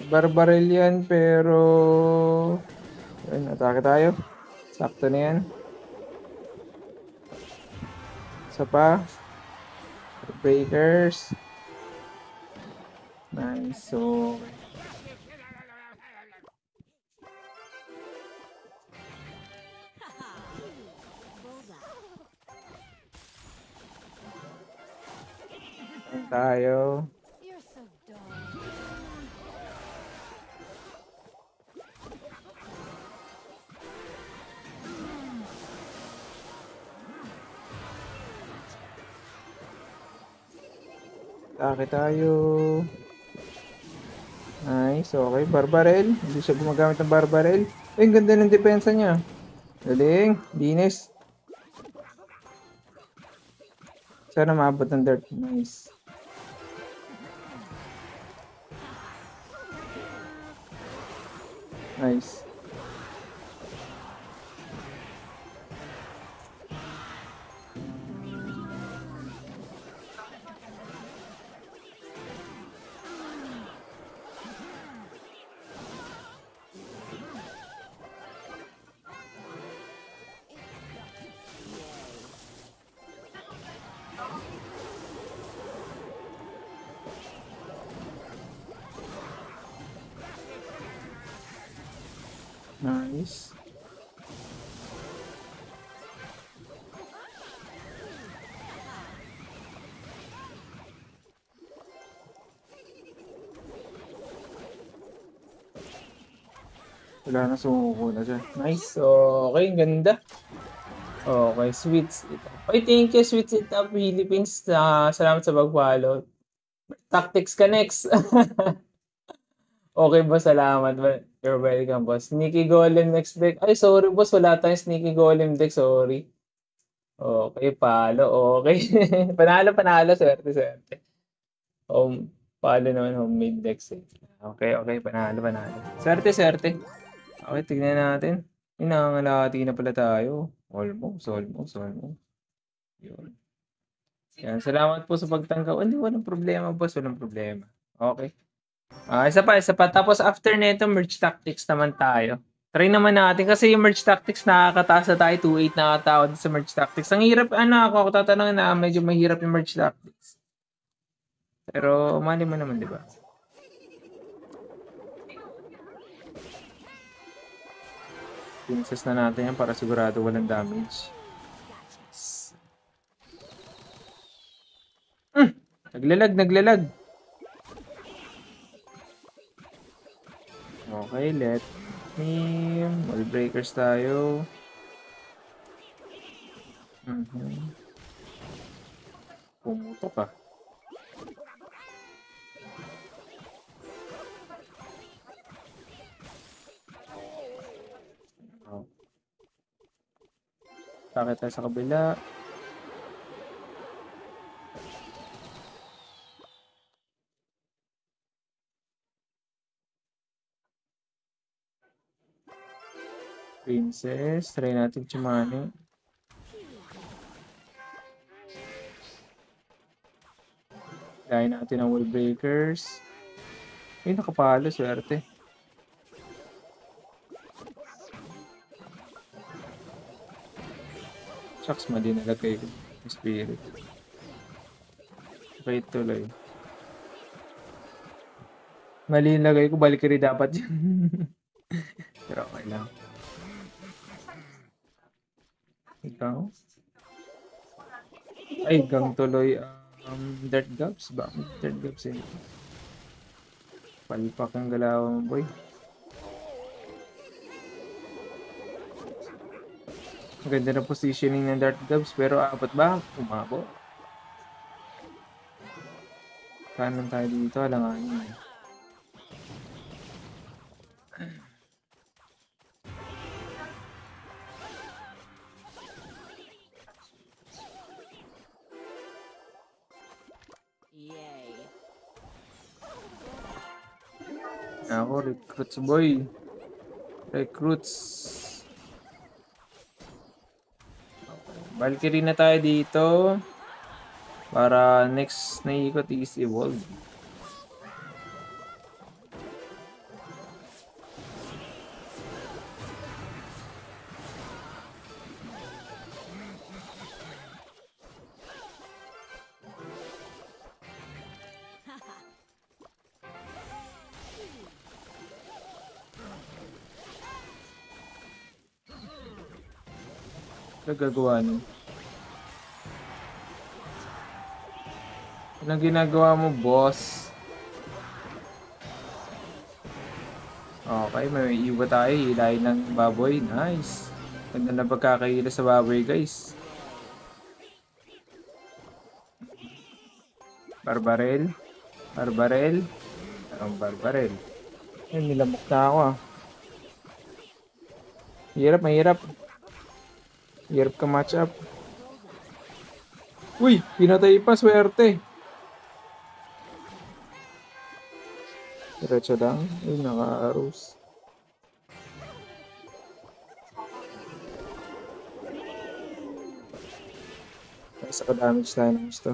Barbarel yan, pero... Ayun, atake tayo. Sakto na yan. Isa pa. Breakers. Nice, so... tayo. You're so dumb. Atake tayo. Nice, okay. Barbarel. Hindi siya gumagamit ng Barbarel. Ay, ang ganda ng depensa niya. Galing. Linis. Sana maabot ng dirt. Nice. Nice. Nice. Wala na, sumuko na siya. Nice. Okay, ang ganda. Okay, sweet it up. Ay, thank you, sweet it up, Philippines. Salamat sa pag-follow. Tactics ka next. Okay, boss. Salamat. You're welcome, boss. Sneaky Golem next deck. Ay, sorry, boss. Wala tayong Sneaky Golem deck. Sorry. Okay, palo. Okay. Panalo. Swerte. Palo naman homemade decks eh. Okay. Panalo. Swerte. Okay, tignan natin. Nangangalati na pala tayo. Almost. Yun. Yan. Salamat po sa pagtanggaw. Hindi, walang problema, boss. Walang problema. Okay. Isa pa. Tapos after nito, merge tactics naman tayo. Try naman natin kasi yung merge tactics nakakataas na tayo. 2-8 nakatawad sa merge tactics. Ang hirap, ako tatanungin na medyo mahirap yung merge tactics. Pero mali mo naman, di ba? Princess na natin yan para sigurado walang damage. Naglalag. Okay, let me... Wall breakers tayo. Pumuto ka. Bakit tayo sa kabila? Princess, try natin Chimani. Dahil natin ang wall breakers. Ay, nakapalo, swerte. Shucks, mali nalagay ko. Spirit. Okay, tuloy. Mali nalagay ko, balik rin dapat yun. Pero okay lang. Ikaw? Ay, gang tuloy. Dirt Gabs? Bakit Dirt Gabs eh? Palpak ang galaw mo, boy. Maganda na positioning ng Dirt Gabs, pero apat ba? Umabo. Kanan tayo dito, alanganin. Ako, recruits boy. Recruits. Valkyrie na tayo dito. Para next na ikot is evolve. Gagawa nun. Anong ginagawa mo, boss? Okay, may iwa tayo. Hilahin ng baboy. Nice. Ganda na pagkakahila sa baboy, guys. Barbarel. Barbarel. Ang barbarel. Ayun, nilamok na ako ah. Hirap, mahirap. Hirap ka match up. Uy, pinatay pa, swerte. Diretso lang. Uy, naka-arrows. Sa ka-damage tayo ng gusto.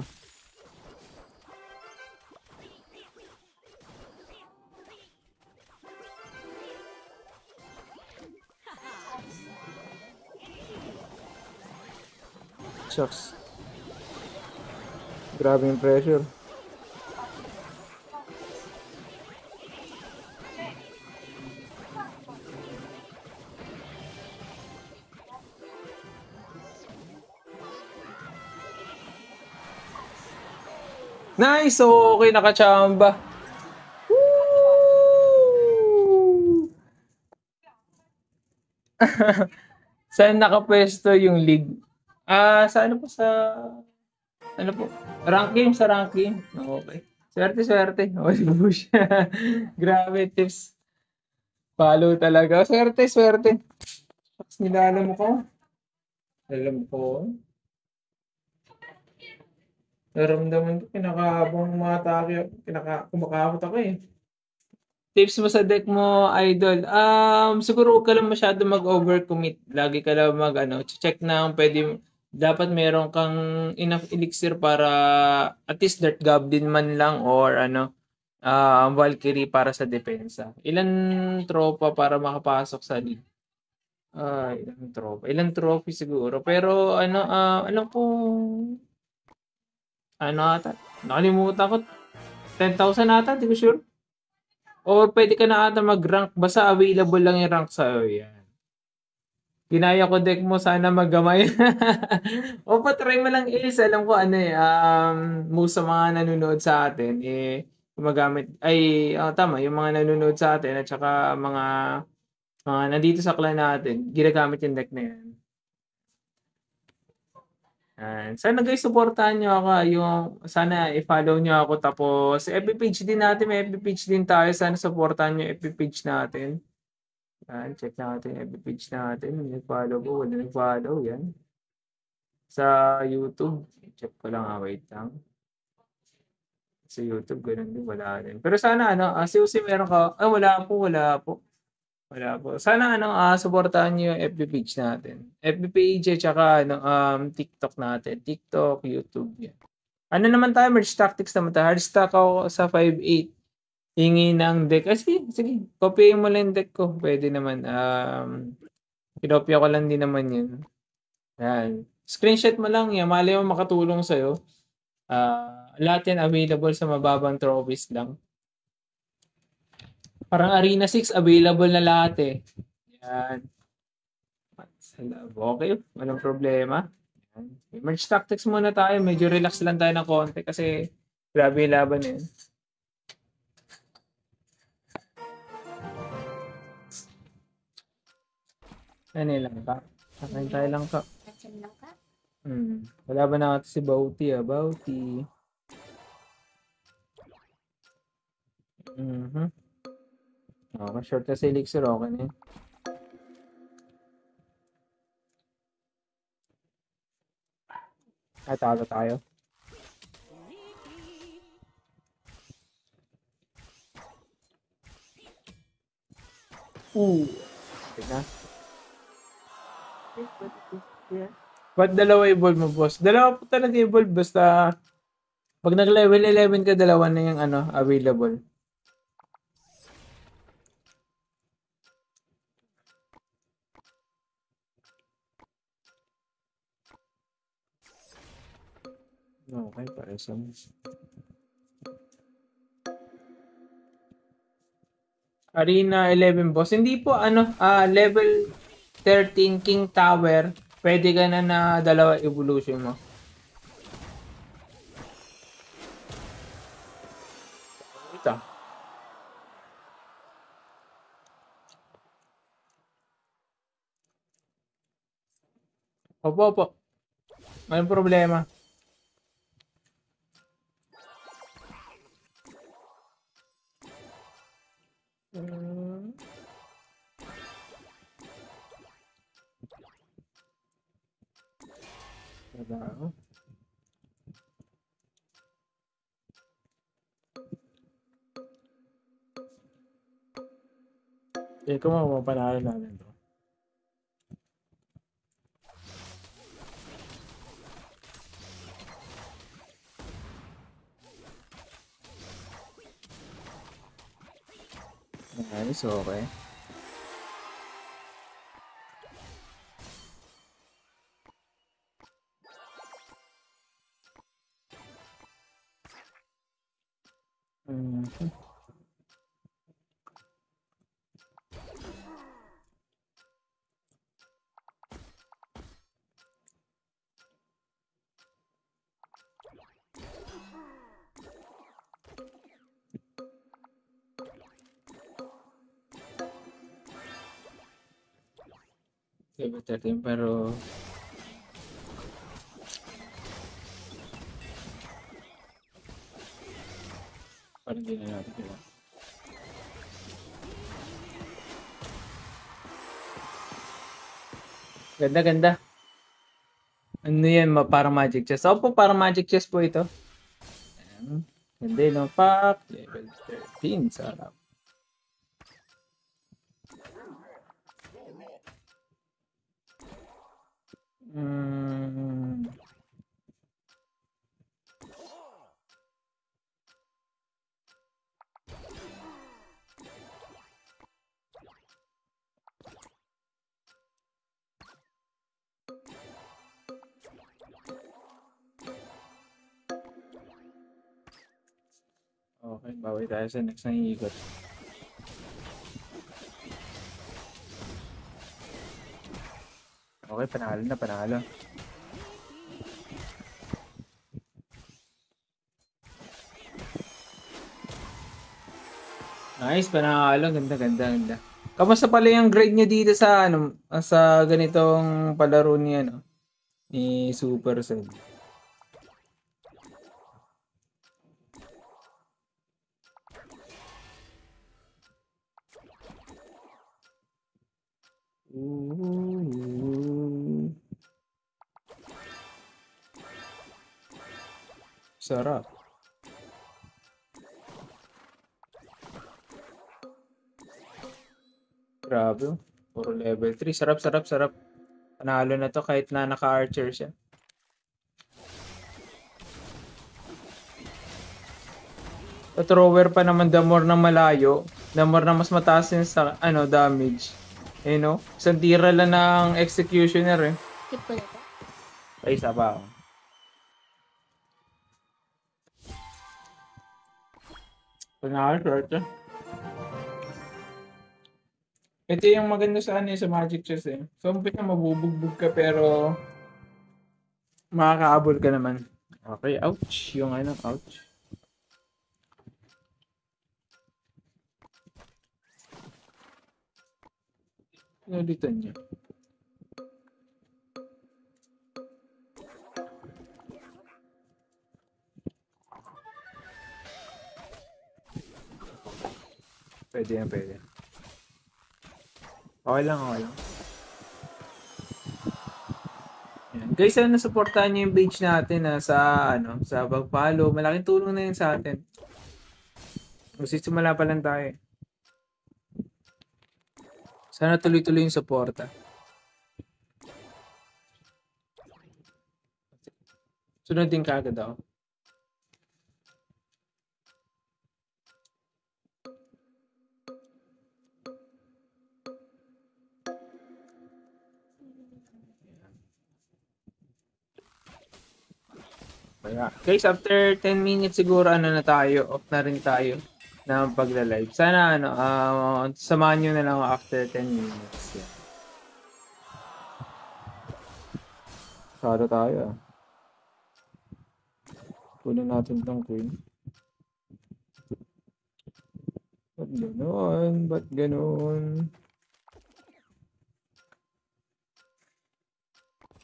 Shucks. Grabe yung pressure. Nice! So, okay, nakachamba. Woo! Saan nakapwesto yung league? Sa ano po sa... Ano po? Rank game, sa rank game. Okay. Swerte, swerte. Oh, si Bush. Grabe, tips. Follow talaga. Swerte, swerte. Shucks, nilalam ko. Alam ko. Naramdaman ko, kinakahabang mga atake, kumakahot ako eh. Tips mo sa deck mo, idol. Siguro huwag ka lang masyado mag-overcommit. Lagi ka lang check na kung pwede, dapat meron kang enough elixir para at least Dirt Goblin man lang or Valkyrie para sa depensa. Ilan tropa para makapasok sa league? Ilang tropa? Ilang trophy siguro. Pero alam ko, ata, nakalimutan ko, 10,000 ata, di ko sure. Or pwede ka na ata mag-rank, basta available lang yung rank sa'yo. Yan. Ginaya ko deck mo, sana maggamay. O patry mo lang is, alam ko most sa mga nanonood sa atin, gumagamit, tama, yung mga nanonood sa atin at saka mga nandito sa clan natin, ginagamit yung deck na yan. Sana guys, supportahan nyo ako. Sana i-follow nyo ako. Tapos, FB page din natin. May FB page din tayo. Sana supportahan nyo FB page natin. Check natin yung FB page natin. Nag-follow ko. Wala nag-follow. Yan. Sa YouTube. Check ko lang. Wait lang. Sa YouTube, ganun din. Wala din. Pero sana, si meron ka. Wala po. Wala po. Wala po. Sana suportahan niyo yung FB page natin. FB page at saka TikTok natin. TikTok, YouTube, yan. Ano naman tayo? Merge tactics naman tayo. Hardstack ako sa 5.8. Hingi ng deck. Sige. Copyin mo lang yung deck ko. Pwede naman. Kinopya ko lang din naman yun. Yan. Screenshot mo lang yan. Malay mo makatulong sa'yo. Lahat yan available sa mababang trophies lang. Parang Arena 6, available na lahat eh. Yan. Okay, walang problema. Yan. Merge tactics muna tayo. Medyo relax lang tayo ng konti kasi grabe yung laban eh. Ano lang ka? Sakain tayo lang ka. Nandiyan lang ka? Wala ba natin si Bauti Bauti. Okay, short na si Elixir. Okay na yun. Talo tayo. Tignan. Ba't dalawa evolve mo, boss? Dalawa po talaga evolve. Basta pag nag-level 11 ka, dalawa na yung available. Okay, pares lang. Arena 11 boss. Hindi po level 13 King Tower. Pwede ka na dalawa evolution mo. Ito. Opo. Anong problema? Trabaho. Kung mapapanalo namin to. Nice, okay. Mhm. Level 13 pero parang hindi na natin kailangan. Ganda, ganda. Ano yan? Parang magic chest. Opo, parang magic chest po ito. Ayan. Ganda yun, no? Pak! Level 13. Sarap. Mm. Okay, bawi tayo sa next na ikot. Okay, panalo na, panalo. Nice, panalo. Ganda, ganda, ganda. Kamusta pala yung grade niya dito sa ano, sa ganitong palaro ni ano, ni Supercell? Ooh. Sarap. Grabe. Puro level 3. Sarap, sarap, sarap. Panalo na to kahit na naka-archer siya. Sa thrower pa naman, the more na malayo, the more na mas mataas yung sa, ano, damage. Eh, no? Isang tira lang ng executioner eh. Skip ko na to. Ay, isa pa ako. Panalo, short eh. Ito yung maganda sa ano sa Magic Chess eh. So, umpisa mabubugbog ka pero makakaabol ka naman. Okay, ouch. Yung ano, ouch. Inulitan niya. Pwede yan, pwede. Okay lang, okay lang. Yan. Guys, sana supportahan niyo yung page natin sa ano, sa pag-follow. Malaking tulong na yun sa atin. Kasi simula pa lang tayo. Sana tuloy-tuloy yung suporta. Sunod din kagad ako. Kaya, guys, after 10 minutes siguro ano na tayo, off na rin tayo na pagla-live. Sana ano, samahan nyo na lang ako after 10 minutes. Yan. Saro tayo ah. Kunin natin tong queen. Ba't ganoon? Ba't ganoon?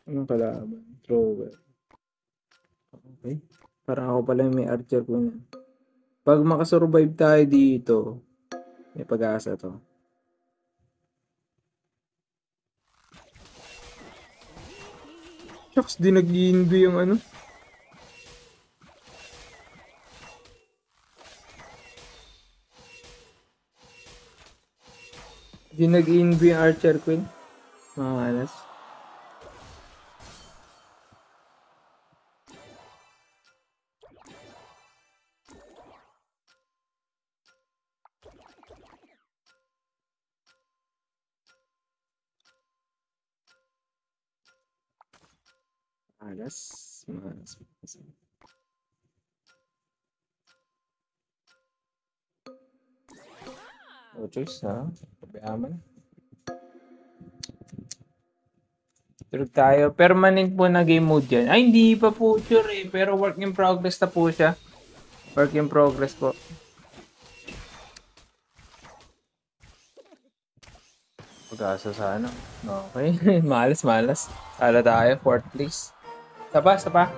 Anong kalaban? Thrower. Okay. Parang ako pala yung may archer ko na. Pag makasurvive tayo dito, may pag-asa to. Shucks, di nag-i-envy yung ano. Di nag-i-envy yung Archer Queen. Mga alas. Malas. Malas. No choice, ha? Pabayaan. Tulog tayo. Permanent po na game mode yan. Ay, hindi pa po sure eh. Pero work in progress na po siya. Work in progress po. Pag-asa sa ano. Okay. Malas, malas. Sala tayo. Fourth place. Sapa, sapa.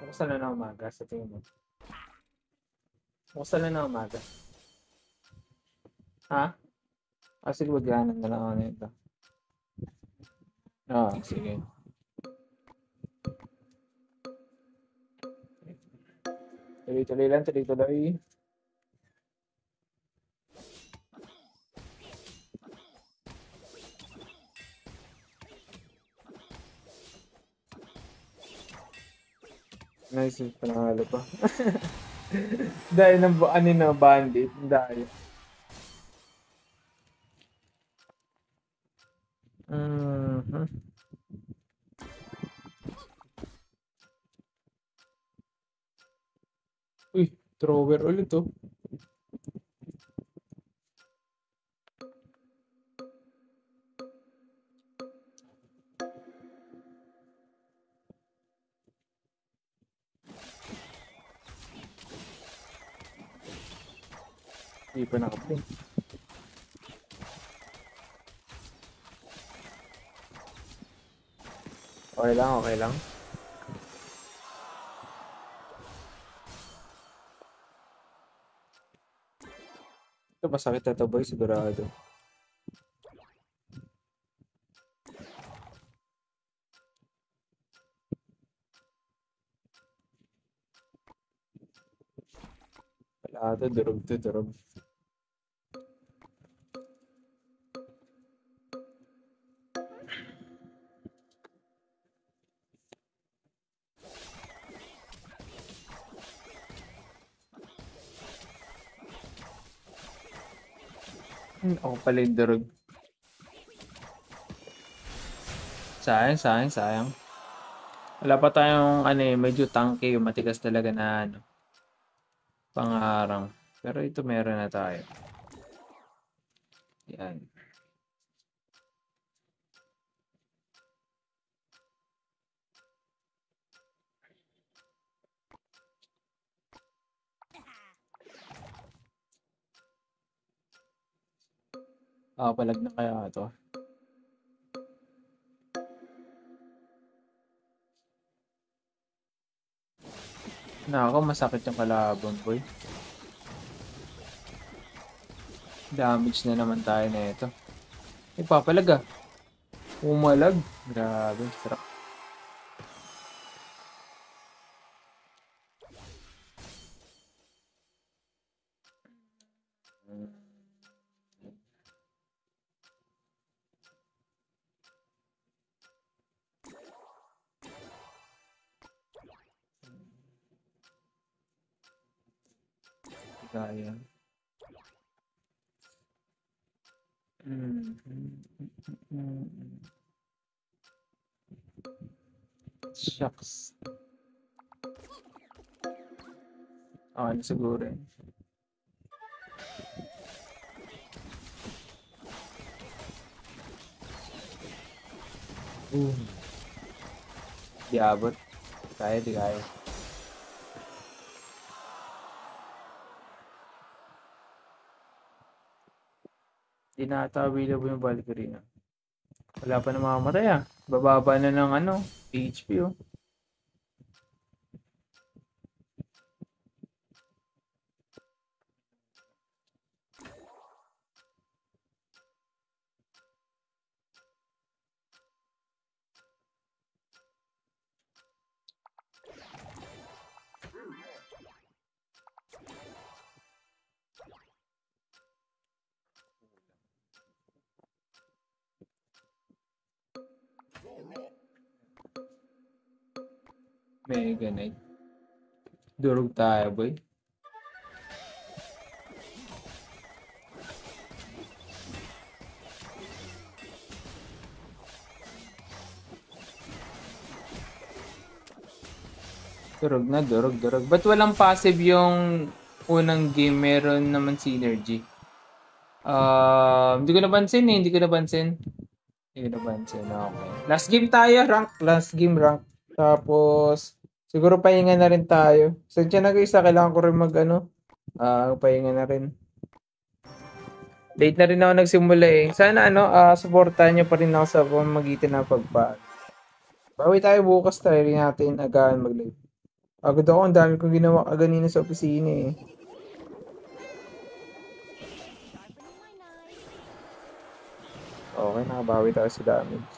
Kumusta na na umaga sa tingin mo? Kumusta na na umaga? Ha? Sige, wagyanan na lang ako nito. Sige. Tuloy-tuloy lang, tuloy-tuloy. Nice, panalo pa. Dahil ng na bandit, dahil. Uy, thrower ulit oh. Hindi pa nakaplay. Okay lang, okay lang. Ito masakit na ito boy, sigurado. Wala ito, durog to, durog. Ako pala yung durog. Sayang, sayang, sayang. Wala pa tayong medyo tanky, matigas talaga na pangarang. Pero ito meron na tayo. Yan. Palag na kaya ito. Nako, masakit yung kalaban, boy. Damage na naman tayo na ito. Papalag ah. Umalag. Grabe, sarap. Kaya. Shucks. Okay, siguro eh. Di abot. Kaya, di kaya. Di na ata available yung Valkyrie na. Wala pa na mamamatay ah. Bababa na ng HP oh. Mega Knight. Durog tayo, boy. Durog na, durog. Ba't walang passive yung unang game? Meron naman synergy. Hindi ko napansin eh. Hindi ko napansin. Okay. Last game tayo, rank. Last game, rank. Tapos, siguro pahinga na rin tayo. Sadya na guys, kailangan ko rin pahinga na rin. Late na rin ako nagsimula eh. Sana supportahan nyo pa rin ako sa pamamagitan ng pagpag. Bawi tayo bukas tayo rin natin agahan mag-live. Agad ako, ang dami kong ginawa kaganina sa opisina eh. Okay, nakabawi tayo sa damage.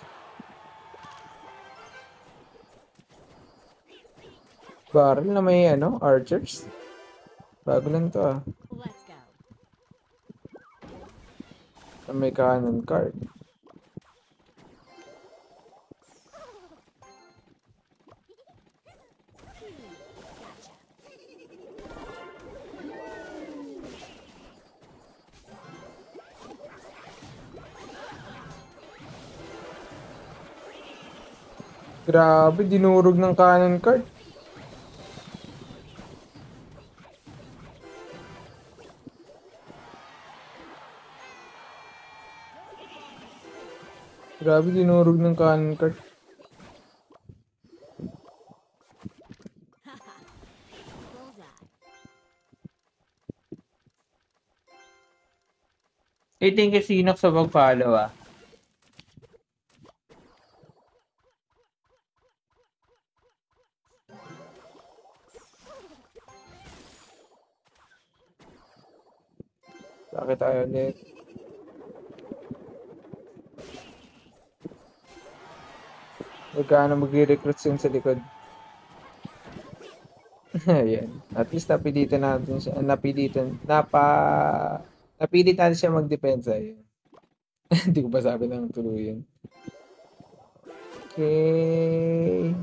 Barrel na may archers. Bago lang to ah. Let's go. Na may cannon card. Grabe, dinurog ng cannon card. Grabe, dinurog ng cannon card. Bullseye. Thank you Sinok sa pag-follow ah. Bakit tayo ulit? Magkano mag-recruit yun sa likod? Ayan. At least napilitan natin siya. Napilit natin siya magdepensa. Hindi ko pa sabi ng tuluyan. Okay.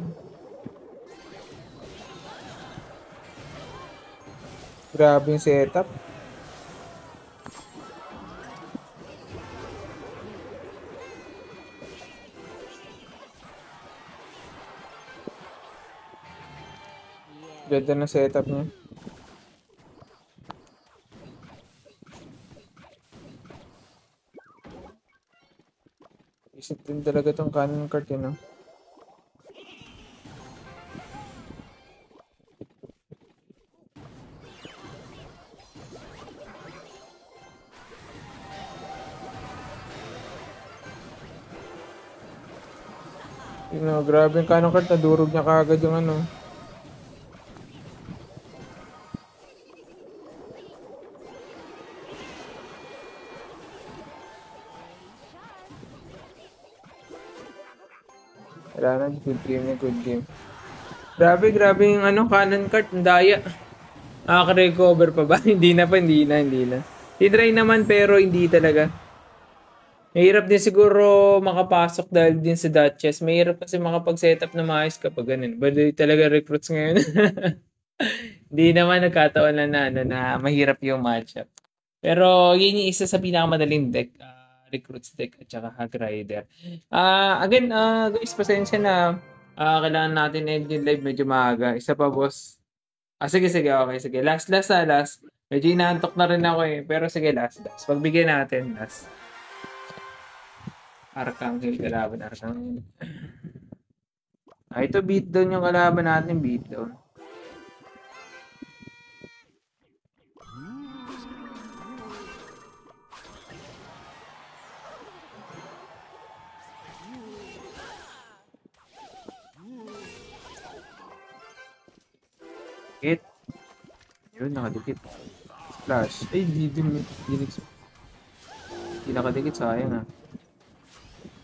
Grabe yung setup. Ganda ng setup niya. Isip din talaga tong cannon cart yun, no? Grabe yung cannon cart, nadurog niya kaagad yung Kailangan good game. Grabe yung cannon cart, ang daya. Nakaka-recover pa ba? Hindi na. Tinry naman pero hindi talaga. Mahirap din siguro makapasok dahil din sa Duchess. Mahirap kasi makapag-setup na maayos kapag ganun. Bali talaga recruits ngayon. Hindi naman nagkataon na mahirap yung matchup. Pero yun yung isa sa pinakamadaling deck. Recruits deck at saka Hag Rider. Again, guys, pasensya na. Kailangan natin end yung live medyo maaga. Isa pa, boss. Sige, okay. Sige, last. Medyo inaantok na rin ako eh. Pero sige, last. Pagbigyan natin, last. Arcangel, kalaban Arcangel. Ito beatdown yung kalaban natin, beatdown. Dikit. Yun, nakadikit. Flash. Ay, hindi nakadikit, sayang ah.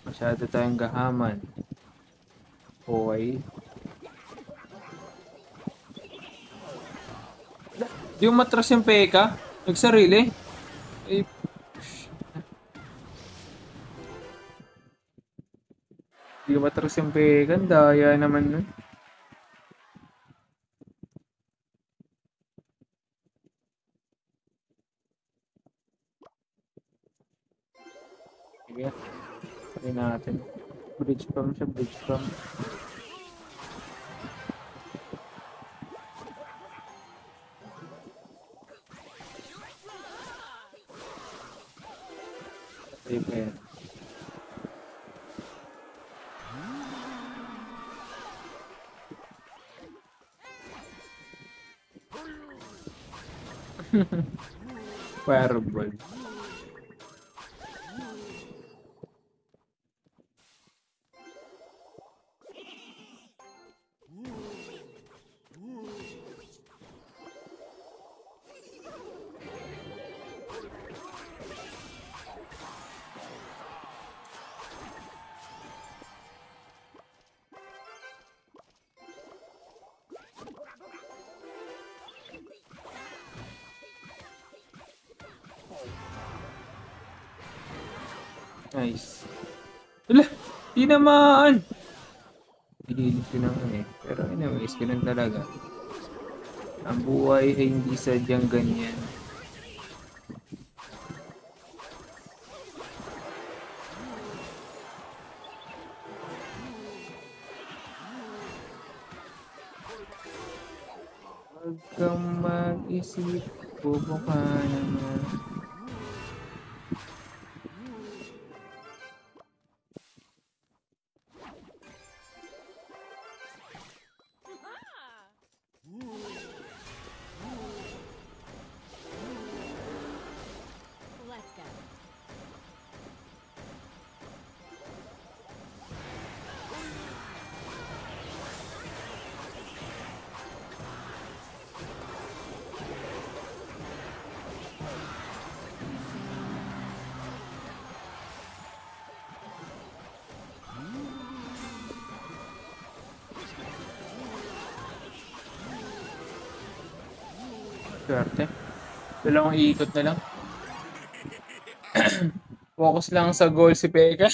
Masyado tayong gahaman. Okay. Di yung matras yung peka. Nagsarili. Ay, di yung matras yung peka. Daya naman nun. Bridge pump siya, bridge pump. Patay pa yan. Fireball. Nice. Wala! Tinamaan! Pililit ko naman eh. Pero anyways, ganun talaga. Ang buhay ay hindi sadyang ganyan. Huwag kang mag-isip, bobo ka naman. Let's go. Swerte. Dalawang ikot na lang. Focus lang sa goal si Peka.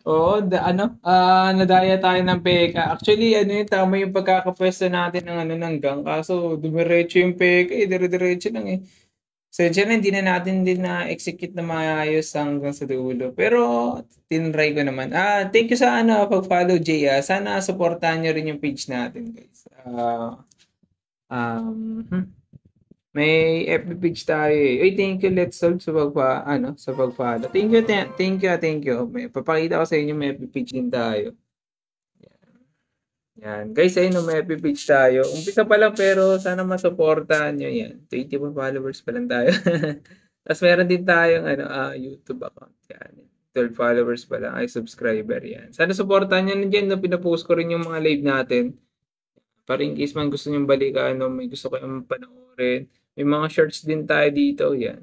Oo, nadaya tayo ng Peka. Actually, tama yung pagkakapwesto natin ng gang. Kaso, dumiretso yung Peka, dire-diretso lang eh. Sensya na, hindi na natin din na-execute na maayos hanggang sa dulo. Pero, tinry ko naman. Thank you sa pag-follow, Jay. Sana supportahan nyo rin yung page natin, guys. May FB page tayo eh. Uy, thank you, Let's Solve sa pag-follow. Thank you. May papakita ko sa inyo, may FB page din tayo. Yan. Guys, ayun, may FB page tayo. Umpisa pa lang pero sana masuportahan nyo yan. 21 followers pa lang tayo. Tapos meron din tayong YouTube account. Yan. 12 followers pa lang. Ay, subscriber yan. Sana supportahan nyo dyan. Pinapost ko rin yung mga live natin. Para in case man gusto nyo balikan, may gusto kayong panoorin. May mga shorts din tayo dito. Yan.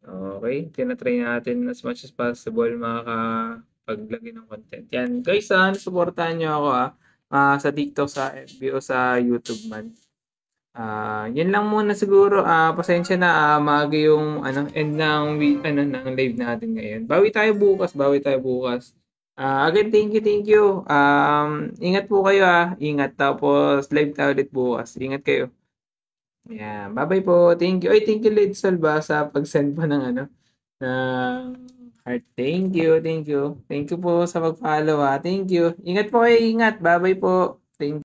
Okay. Tinatry natin as much as possible makakapaglagay ng content. Yan. Guys, supportahan nyo ako sa TikTok, sa FB o sa YouTube man. Yan lang muna siguro. Pasensya na maaga yung end ng live natin ngayon. Bawi tayo bukas. Again, thank you. Ingat po kayo Ingat. Tapos live tayo ulit bukas. Ingat kayo. Yeah, bye-bye po. Thank you. Ay, thank you Lid Salva sa pag-send po ng heart. Thank you. Thank you po sa pag-follow Thank you. Ingat po kayo, ingat. Bye-bye po. Thank you.